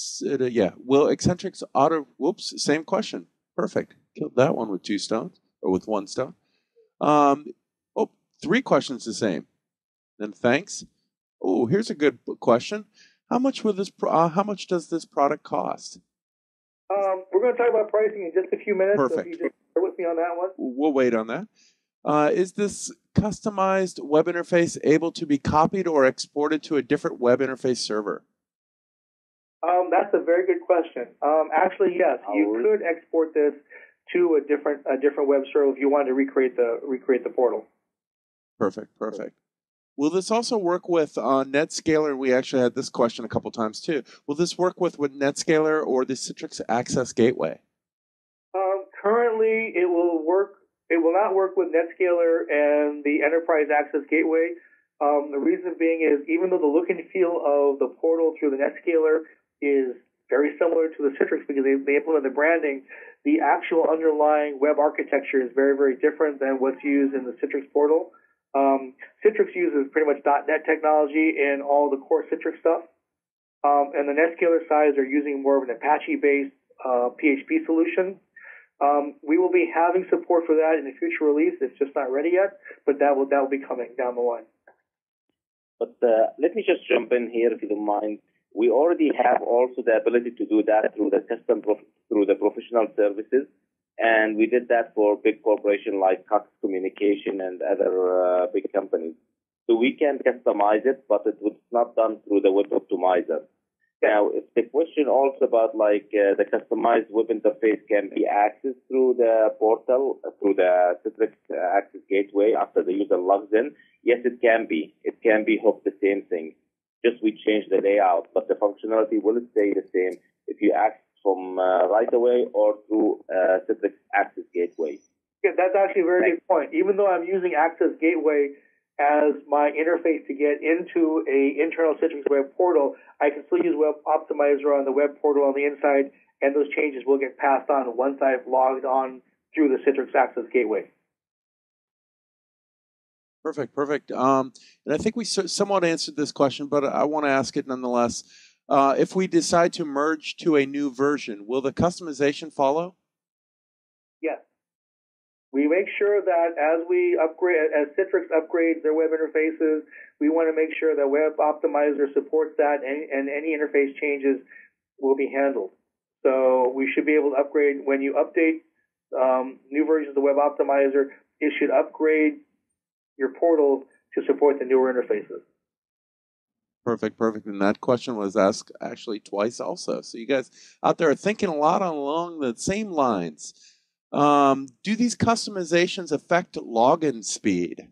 same question. Perfect. Killed that one with 2 stones, or with 1 stone. 3 questions the same. And thanks. Oh, here's a good question. How much does this product cost? We're going to talk about pricing in just a few minutes. Perfect. So if you just bear with me on that one. We'll wait on that. Is this customized web interface able to be copied or exported to a different web interface server? That's a very good question. Actually, yes, you could export this to a different web server if you wanted to recreate the portal. Perfect. Will this also work with NetScaler? We actually had this question a couple times too. Will this work with NetScaler or the Citrix Access Gateway? Currently, it will work. It will not work with NetScaler and the Enterprise Access Gateway. The reason being is even though the look and feel of the portal through the NetScaler is very similar to the Citrix because they implement the branding, the actual underlying web architecture is very, very different than what's used in the Citrix portal. Citrix uses pretty much .NET technology in all the core Citrix stuff. And the NetScaler sides are using more of an Apache-based PHP solution. We will be having support for that in the future release. It's just not ready yet, but that will be coming down the line. But let me just jump in here, if you don't mind. We already have also the ability to do that through the professional services, and we did that for big corporations like Cox Communication and other big companies. So we can customize it, but it was not done through the Web Optimizer. Now, if the question also about the customized web interface can be accessed through the portal, through the Citrix Access Gateway after the user logs in, yes, it can be. It can be hooked the same thing. Just we change the layout, but the functionality will stay the same if you access from right away or through Citrix Access Gateway. Yeah, that's actually a very good point. Even though I'm using Access Gateway as my interface to get into a internal Citrix web portal, I can still use Web Optimizer on the web portal on the inside, and those changes will get passed on once I've logged on through the Citrix Access Gateway. Perfect. And I think we somewhat answered this question, but I want to ask it nonetheless. If we decide to merge to a new version, will the customization follow? Yes. We make sure that as Citrix upgrades their web interfaces, we want to make sure that Web Optimizer supports that and any interface changes will be handled. So we should be able to upgrade when you update new versions of Web Optimizer. It should upgrade your portal to support the newer interfaces. Perfect. And that question was asked actually twice also. So you guys out there are thinking a lot along the same lines. Do these customizations affect login speed?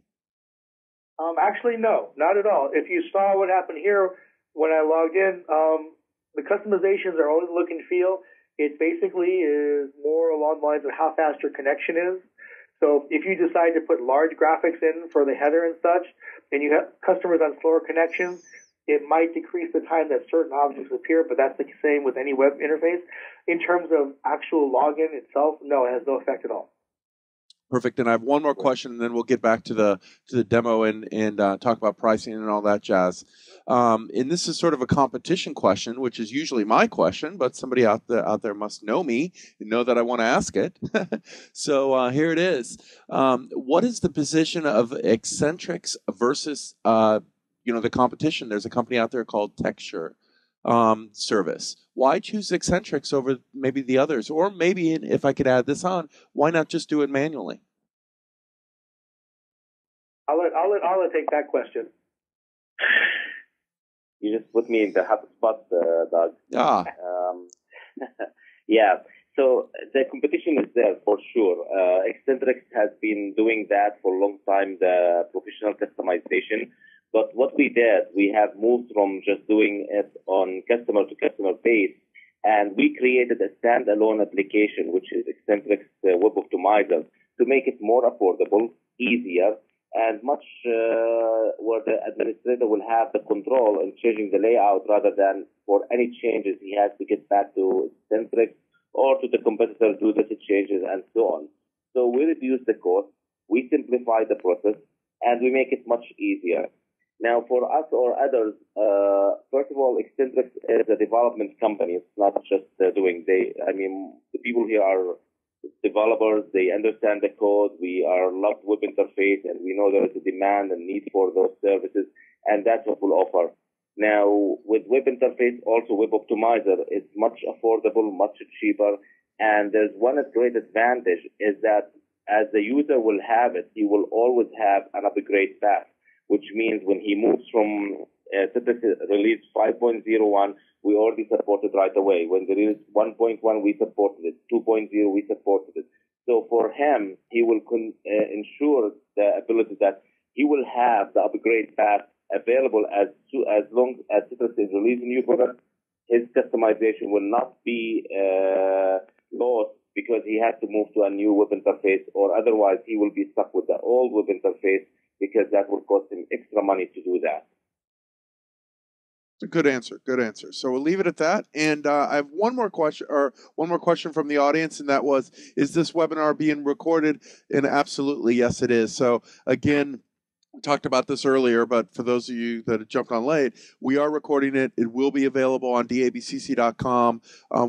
Actually, no, not at all. If you saw what happened here when I logged in, the customizations are only look and feel. It basically is more along the lines of how fast your connection is. So if you decide to put large graphics in for the header and such, and you have customers on slower connections, it might decrease the time that certain objects appear, but that's the same with any web interface. In terms of actual login itself, no, it has no effect at all. Perfect. And I have one more question, and then we'll get back to the demo and talk about pricing and all that jazz. And this is sort of a competition question, which is usually my question, but somebody out there must know me and know that I want to ask it. So here it is. What is the position of Extentrix versus the competition? There's a company out there called Texture Service. Why choose Extentrix over maybe the others? Or maybe, if I could add this on, why not just do it manually? I'll let take that question. You just put me in the hot spot, Doug. Yeah. So the competition is there for sure. Extentrix has been doing that for a long time, the professional customization. But what we did, we have moved from just doing it on customer-to-customer base, and we created a standalone application, which is Extentrix Web Optimizer, to make it more affordable, easier, and much where the administrator will have the control in changing the layout rather than for any changes he has to get back to Extentrix or to the competitor, do the changes, and so on. So we reduce the cost, we simplify the process, and we make it much easier. Now, for us or others, first of all, Extentrix is a development company. It's not just the people here are developers. They understand the code. We are loved web interface, and we know there is a demand and need for those services, and that's what we'll offer. Now, with web interface, also Web Optimizer is much affordable, much cheaper, and there's one great advantage is that as the user will have it, he will always have an upgrade path, which means when he moves from Citrix release 5.01, we already supported right away. When the release 1.1, we supported it. 2.0, we supported it. So for him, he will ensure the ability that he will have the upgrade path available as long as Citrix is releasing new product. His customization will not be lost because he has to move to a new web interface, or otherwise he will be stuck with the old web interface, because that will cost him extra money to do that. Good answer. Good answer. So we'll leave it at that. And I have one more question from the audience, and that was, is this webinar being recorded? And absolutely, yes, it is. So again, we talked about this earlier, but for those of you that have jumped on late, we are recording it. It will be available on DABCC.com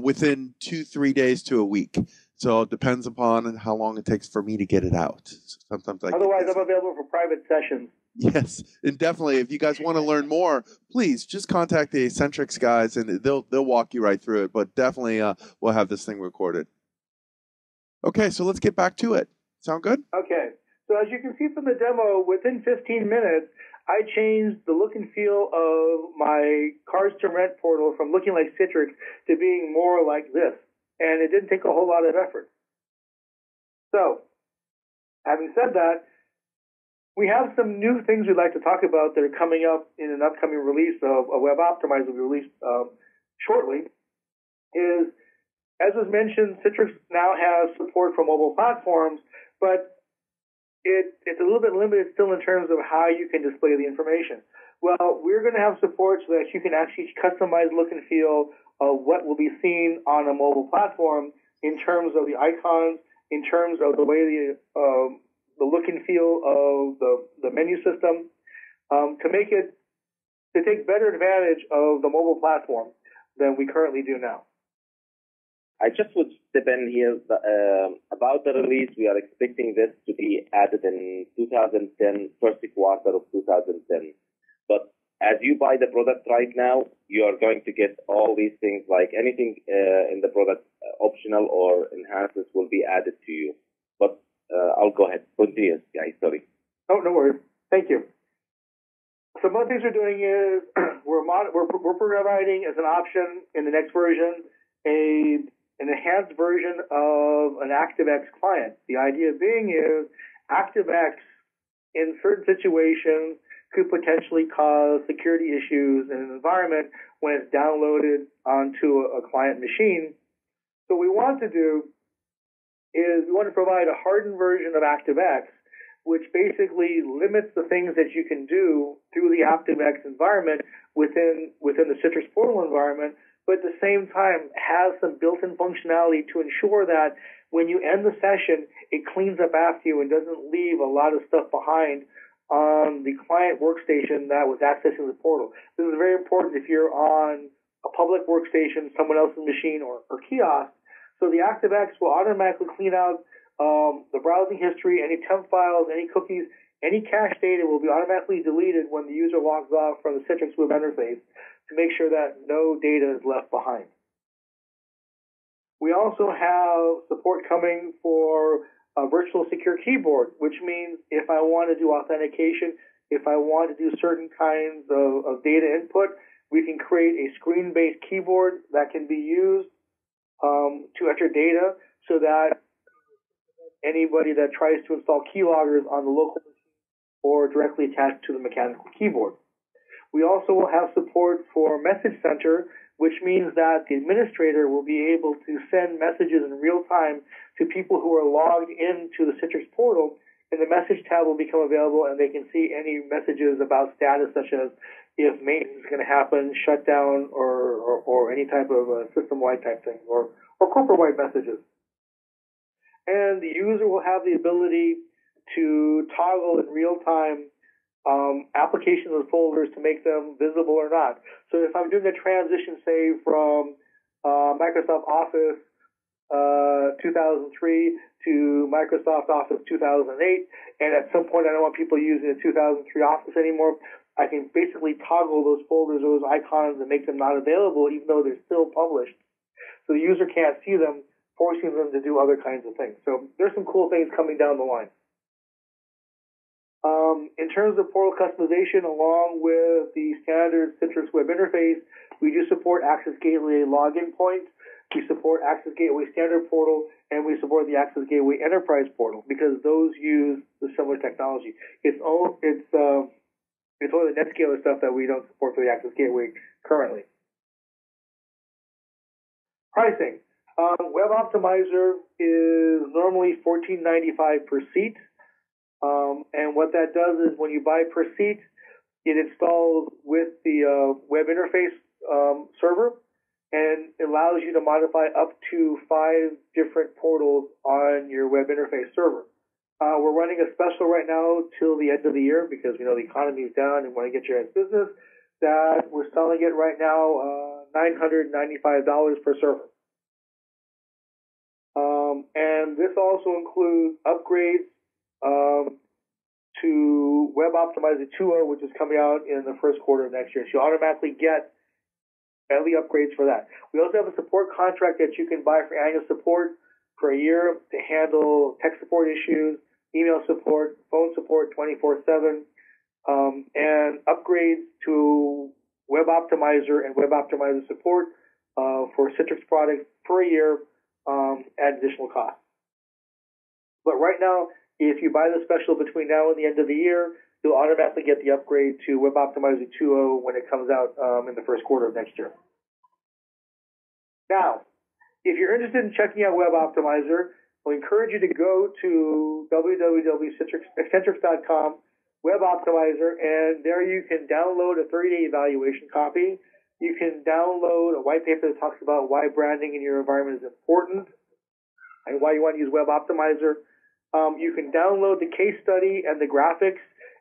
within 2-3 days to a week. So it depends upon how long it takes for me to get it out. Sometimes Otherwise, I'm available for private sessions. Yes, and definitely, if you guys want to learn more, please just contact the Extentrix guys, and they'll walk you right through it. But definitely, we'll have this thing recorded. Okay, so let's get back to it. Sound good? Okay. So as you can see from the demo, within 15 minutes, I changed the look and feel of my Cars to Rent portal from looking like Citrix to being more like this. And it didn't take a whole lot of effort. So, having said that, we have some new things we'd like to talk about that are coming up in an upcoming release of a Web Optimizer we'll release shortly. As was mentioned, Citrix now has support for mobile platforms, but it's a little bit limited still in terms of how you can display the information. Well, we're going to have support so that you can actually customize look and feel of what will be seen on a mobile platform in terms of the icons, in terms of the way the look and feel of the menu system, to take better advantage of the mobile platform than we currently do now. I just would step in here about the release. We are expecting this to be added in 2010, first quarter of 2010. But as you buy the product right now, you are going to get all these things, like anything in the product optional or enhancements will be added to you. But I'll go ahead. Continue, guys. Sorry. Oh, no worries. Thank you. So one of the things we're doing is we're providing as an option in the next version an enhanced version of an ActiveX client. The idea being is ActiveX in certain situations could potentially cause security issues in an environment when it's downloaded onto a client machine. So what we want to do is we want to provide a hardened version of ActiveX, which basically limits the things that you can do through the ActiveX environment within the Citrix portal environment, but at the same time has some built-in functionality to ensure that when you end the session, it cleans up after you and doesn't leave a lot of stuff behind on the client workstation that was accessing the portal. This is very important if you're on a public workstation, someone else's machine, or kiosk. So the ActiveX will automatically clean out the browsing history, any temp files, any cookies, any cache data will be automatically deleted when the user logs off from the Citrix Web Interface to make sure that no data is left behind. We also have support coming for a virtual secure keyboard, which means if I want to do authentication, if I want to do certain kinds of data input, we can create a screen-based keyboard that can be used to enter data so that anybody that tries to install keyloggers on the local machine or directly attached to the mechanical keyboard. We also will have support for Message Center, which means that the administrator will be able to send messages in real time to people who are logged into the Citrix portal, and the message tab will become available and they can see any messages about status, such as if maintenance is going to happen, shutdown, or any type of system-wide type thing, or corporate-wide messages. And the user will have the ability to toggle in real time applications and folders to make them visible or not. So if I'm doing a transition, say, from Microsoft Office 2003 to Microsoft Office 2008, and at some point I don't want people using the 2003 Office anymore, I can basically toggle those folders or those icons and make them not available even though they're still published. So the user can't see them, forcing them to do other kinds of things. So there's some cool things coming down the line. In terms of portal customization, along with the standard Citrix Web Interface, we do support Access Gateway login points. We support Access Gateway Standard Portal, and we support the Access Gateway Enterprise Portal because those use the similar technology. It's only the NetScaler stuff that we don't support for the Access Gateway currently. Pricing. Web Optimizer is normally $14.95 per seat. And what that does is when you buy per seat, it installs with the web interface server and allows you to modify up to 5 different portals on your web interface server. We're running a special right now till the end of the year because we know the economy is down and want to get your business. That we're selling it right now $995 per server. And this also includes upgrades to Web Optimizer 2.0, which is coming out in the first quarter of next year. So you automatically get early upgrades for that. We also have a support contract that you can buy for annual support for a year to handle tech support issues, email support, phone support 24/7, and upgrades to Web Optimizer and Web Optimizer support for Citrix products for a year at additional cost. But right now, if you buy the special between now and the end of the year, you'll automatically get the upgrade to Web Optimizer 2.0 when it comes out in the first quarter of next year. Now, if you're interested in checking out Web Optimizer, I'll encourage you to go to www.extentrix.com, Web Optimizer, and there you can download a 30-day evaluation copy. You can download a white paper that talks about why branding in your environment is important and why you want to use Web Optimizer. You can download the case study and the graphics,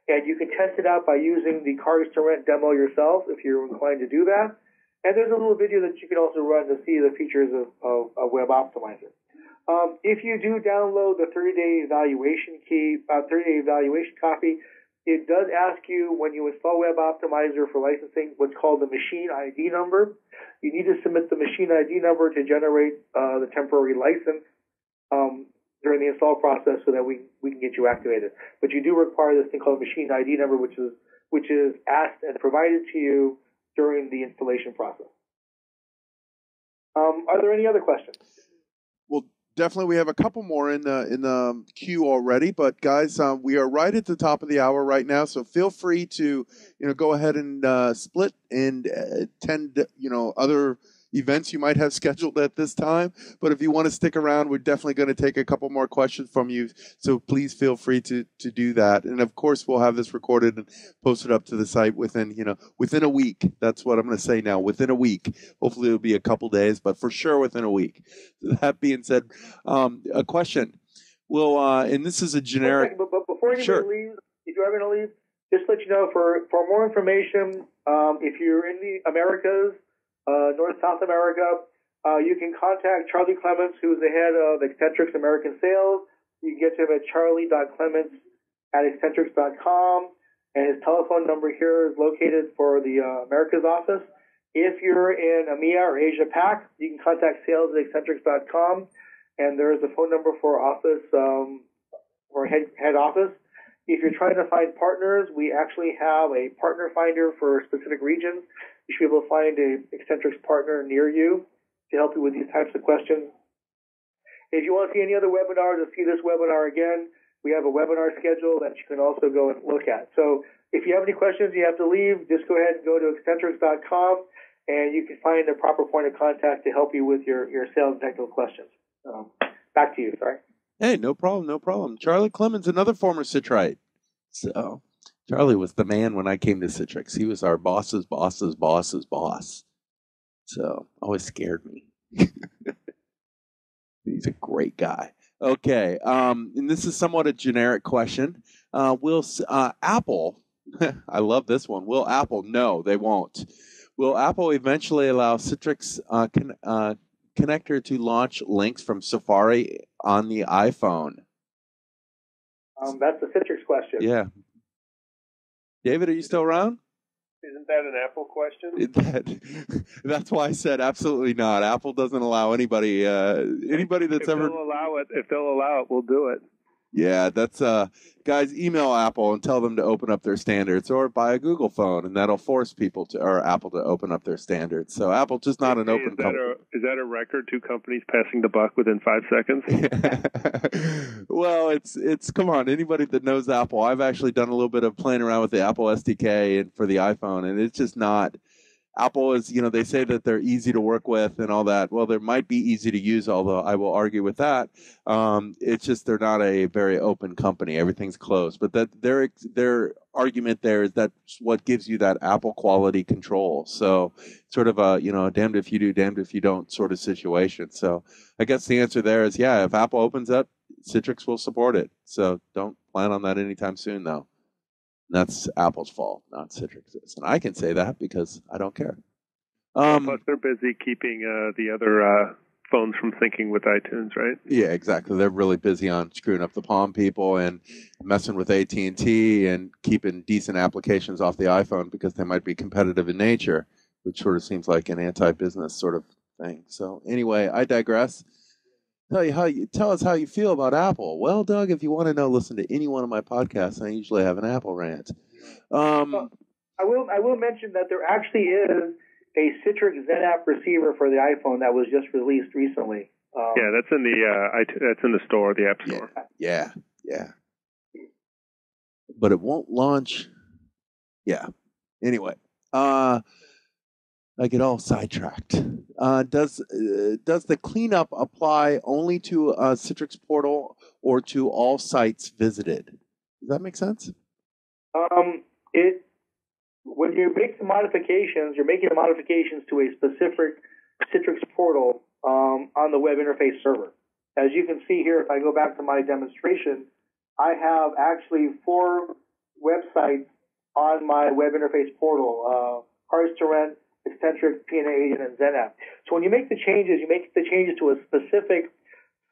and you can test it out by using the Cars to Rent demo yourself if you're inclined to do that. And there's a little video that you can also run to see the features of Web Optimizer. If you do download the 30-day evaluation copy, it does ask you when you install Web Optimizer for licensing what's called the machine ID number. You need to submit the machine ID number to generate the temporary license during the install process so that we can get you activated. But you do require this thing called machine ID number, which is asked and provided to you during the installation process. Are there any other questions? Well, definitely, we have a couple more in the queue already. But guys, we are right at the top of the hour right now, so feel free to go ahead and split and attend other events you might have scheduled at this time. But if you want to stick around, we're definitely going to take a couple more questions from you. So please feel free to do that. And of course, we'll have this recorded and posted up to the site within a week. That's what I'm going to say now. Within a week. Hopefully, it'll be a couple days, but for sure within a week. That being said, a question. Well, and this is a generic. But before anybody Sure. leaves, if you are going to leave, just to let you know, for more information, if you're in the Americas, North, South America, you can contact Charlie Clements, who's the head of Extentrix American Sales. You can get to him at charlie.clements@extentrix.com, and his telephone number here is located for the Americas office. If you're in EMEA or Asia Pac, you can contact sales@extentrix.com, and there is a phone number for office or head office. If you're trying to find partners, we actually have a partner finder for specific regions. You should be able to find a Extentrix partner near you to help you with these types of questions. If you want to see any other webinars or see this webinar again, we have a webinar schedule that you can also go and look at. So if you have any questions you have to leave, just go ahead and go to extentrix.com, and you can find the proper point of contact to help you with your sales and technical questions. Back to you, sorry. Hey, no problem. Charlie Clemens, another former Citrite. So Charlie was the man when I came to Citrix. He was our boss's boss. So always scared me. He's a great guy. Okay, and this is somewhat a generic question. Will Apple, I love this one. Will Apple? No, they won't. Will Apple eventually allow Citrix connector to launch links from Safari on the iPhone? That's the Citrix question. Yeah. David, are you still around? Isn't that an Apple question? That's why I said absolutely not. Apple doesn't allow anybody that's If ever. If they'll allow it, we'll do it. Yeah, that's guys. Email Apple and tell them to open up their standards, or buy a Google phone, and that'll force Apple to open up their standards. So Apple's just not an open company. Is that a record? 2 companies passing the buck within 5 seconds? Well, it's come on. Anybody that knows Apple, I've actually done a little bit of playing around with the Apple SDK and for the iPhone, and it's just not. Apple is, they say that they're easy to work with and all that. Well, they might be easy to use, although I will argue with that. It's just they're not a very open company. Everything's closed. But that their argument there is that's what gives you that Apple quality control. So sort of a, damned if you do, damned if you don't sort of situation. So I guess the answer there is, yeah, if Apple opens up, Citrix will support it. So don't plan on that anytime soon, though. That's Apple's fault, not Citrix's. And I can say that because I don't care. Plus, they're busy keeping the other phones from syncing with iTunes, right? Yeah, exactly. They're really busy on screwing up the Palm people and messing with AT&T and keeping decent applications off the iPhone because they might be competitive in nature, which sort of seems like an anti-business sort of thing. So anyway, I digress. Tell us how you feel about Apple. Well, Doug, if you want to know, listen to any one of my podcasts. I usually have an Apple rant. I will mention that there actually is a Citrix XenApp receiver for the iPhone that was just released recently. Yeah, that's in the store, the App Store. Yeah. But it won't launch. Yeah. Anyway, I get all sidetracked. Does the cleanup apply only to a Citrix portal or to all sites visited? Does that make sense? When you make the modifications, you're making the modifications to a specific Citrix portal on the web interface server. As you can see here, if I go back to my demonstration, I have actually 4 websites on my web interface portal: Cars to Rent, Extentrix, P&A Agent, and XenApp. So when you make the changes to a specific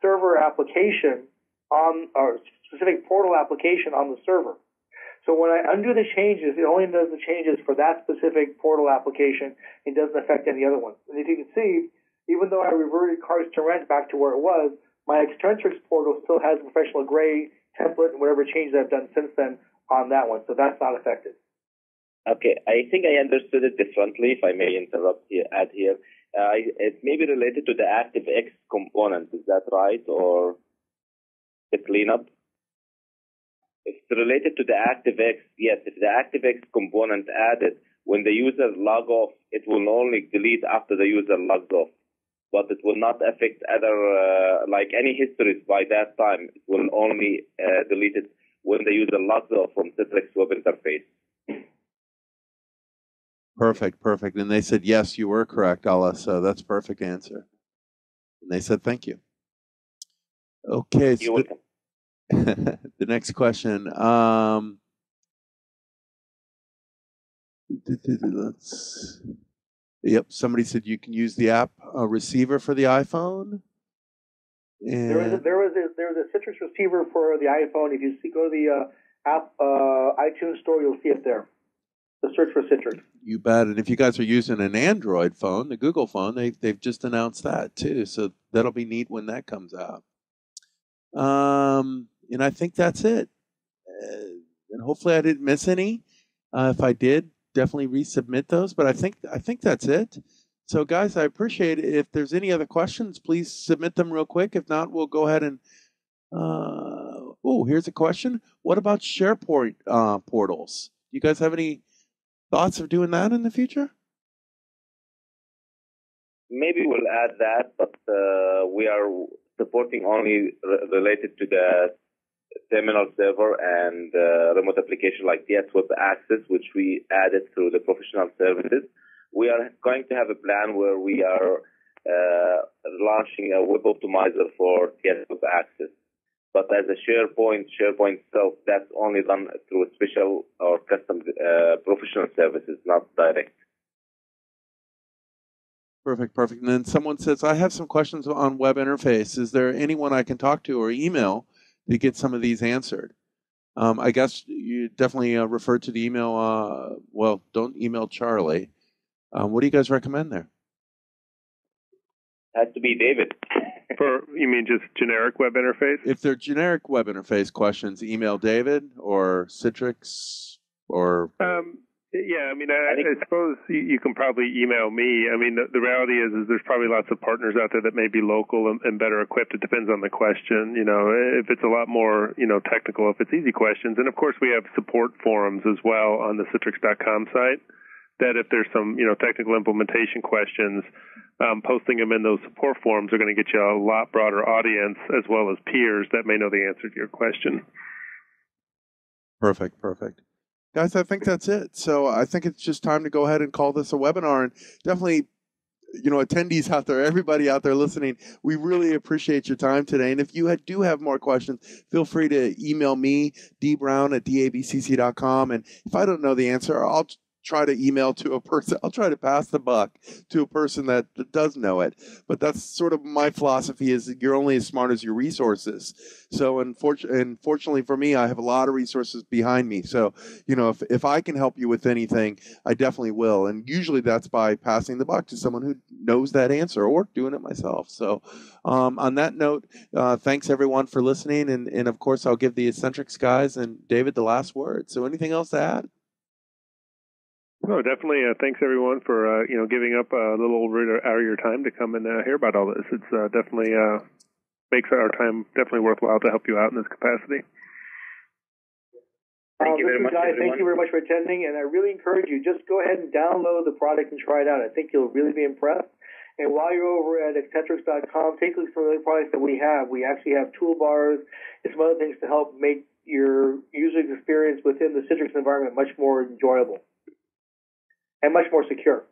server application or specific portal application on the server. So when I undo the changes, it only does the changes for that specific portal application. It doesn't affect any other ones. And if you can see, even though I reverted Cars to Rent back to where it was, my Extentrix portal still has a professional gray template and whatever changes I've done since then on that one. So that's not affected. Okay, I think I understood it differently, if I may add here. It may be related to the ActiveX component, is that right? Or the cleanup? If it's related to the ActiveX, yes, if the ActiveX component added When the user log off, it will only delete after the user logs off, but it will not affect other, like any histories by that time. It will only delete it when the user logs off from Citrix Web Interface. Perfect, perfect. And they said, yes, you were correct, Allah. So that's a perfect answer. And they said, thank you. Okay. So You're welcome. the next question. Yep. Somebody said you can use the app receiver for the iPhone. And There was a Citrix receiver for the iPhone. If you go to the app iTunes store, you'll see it there. The search for Citrix. You bet. And if you guys are using an Android phone, the Google phone, they've just announced that too. So that'll be neat when that comes out. And I think that's it. And hopefully I didn't miss any. If I did, definitely resubmit those. But I think that's it. So guys, I appreciate it. If there's any other questions, please submit them real quick. If not, we'll go ahead and. Here's a question. What about SharePoint portals? You guys have any thoughts of doing that in the future? Maybe we'll add that, but we are supporting only related to the terminal server and remote application like Citrix Web Access, which we added through the professional services. We are going to have a plan where we are launching a web optimizer for Citrix Web Access. But as a SharePoint itself, that's only done through special or custom professional services, not direct. Perfect. And then someone says, I have some questions on web interface. Is there anyone I can talk to or email to get some of these answered? I guess you definitely refer to the email. Don't email Charlie. What do you guys recommend there? Has to be David. You mean just generic web interface? If they're generic web interface questions, email David or Citrix or... Yeah, I mean, I suppose you can probably email me. I mean, the reality is there's probably lots of partners out there that may be local and better equipped. It depends on the question. If it's a lot more, technical, if it's easy questions. And, of course, we have support forums as well on the Citrix.com site that if there's some, technical implementation questions, posting them in those support forums are going to get you a lot broader audience as well as peers that may know the answer to your question. Perfect. Guys, I think that's it. So I think it's just time to go ahead and call this a webinar. And definitely, attendees out there, everybody out there listening, we really appreciate your time today. And if you do have more questions, feel free to email me, dbrown@dabcc.com. And if I don't know the answer, I'll try to email to a person. I'll try to pass the buck to a person that does know it. But that's sort of my philosophy is that you're only as smart as your resources. So unfortunately for me, I have a lot of resources behind me. So, if I can help you with anything, I definitely will. And usually that's by passing the buck to someone who knows that answer or doing it myself. So on that note, thanks everyone for listening. And of course, I'll give the Extentrix guys and David the last word. So anything else to add? No, definitely. Thanks everyone for giving up a little over hour of your time to come and hear about all this. It's definitely makes our time definitely worthwhile to help you out in this capacity. Thank you very much, guys. everyone. Thank you very much for attending, and I really encourage you just go ahead and download the product and try it out. I think you'll really be impressed. And while you're over at Extentrix.com, take a look at some of the products that we have. We actually have toolbars and some other things to help make your user experience within the Citrix environment much more enjoyable and much more secure.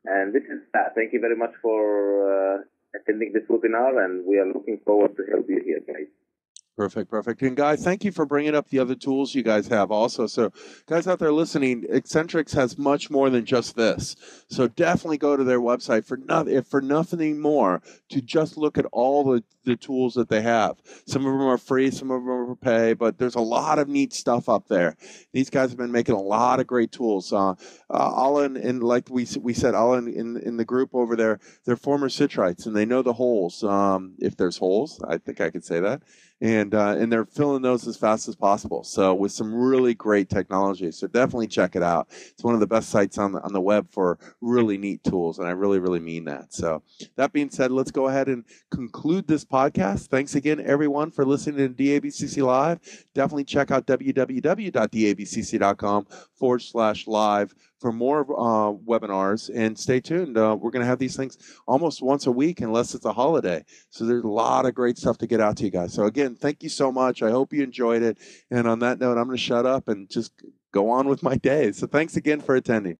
And this is Pat. Thank you very much for attending this webinar, and we are looking forward to help you here, guys. Perfect. And guys, thank you for bringing up the other tools you guys have also. So guys out there listening, Extentrix has much more than just this. So definitely go to their website for nothing more to just look at all the tools that they have. Some of them are free, some of them are pay, but there's a lot of neat stuff up there. These guys have been making a lot of great tools. Alan, and like we said, Alan in the group over there, they're former Citrites and they know the holes. If there's holes, I think I could say that. and they're filling those as fast as possible. So with some really great technology. So definitely check it out. It's one of the best sites on the web for really neat tools, and I really, really mean that. So that being said, let's go ahead and conclude this podcast. Thanks again, everyone, for listening to DABCC Live. Definitely check out www.dabcc.com/live for more webinars, and stay tuned. We're going to have these things almost once a week unless it's a holiday. So there's a lot of great stuff to get out to you guys. So again, thank you so much. I hope you enjoyed it. And on that note, I'm going to shut up and just go on with my day. So thanks again for attending.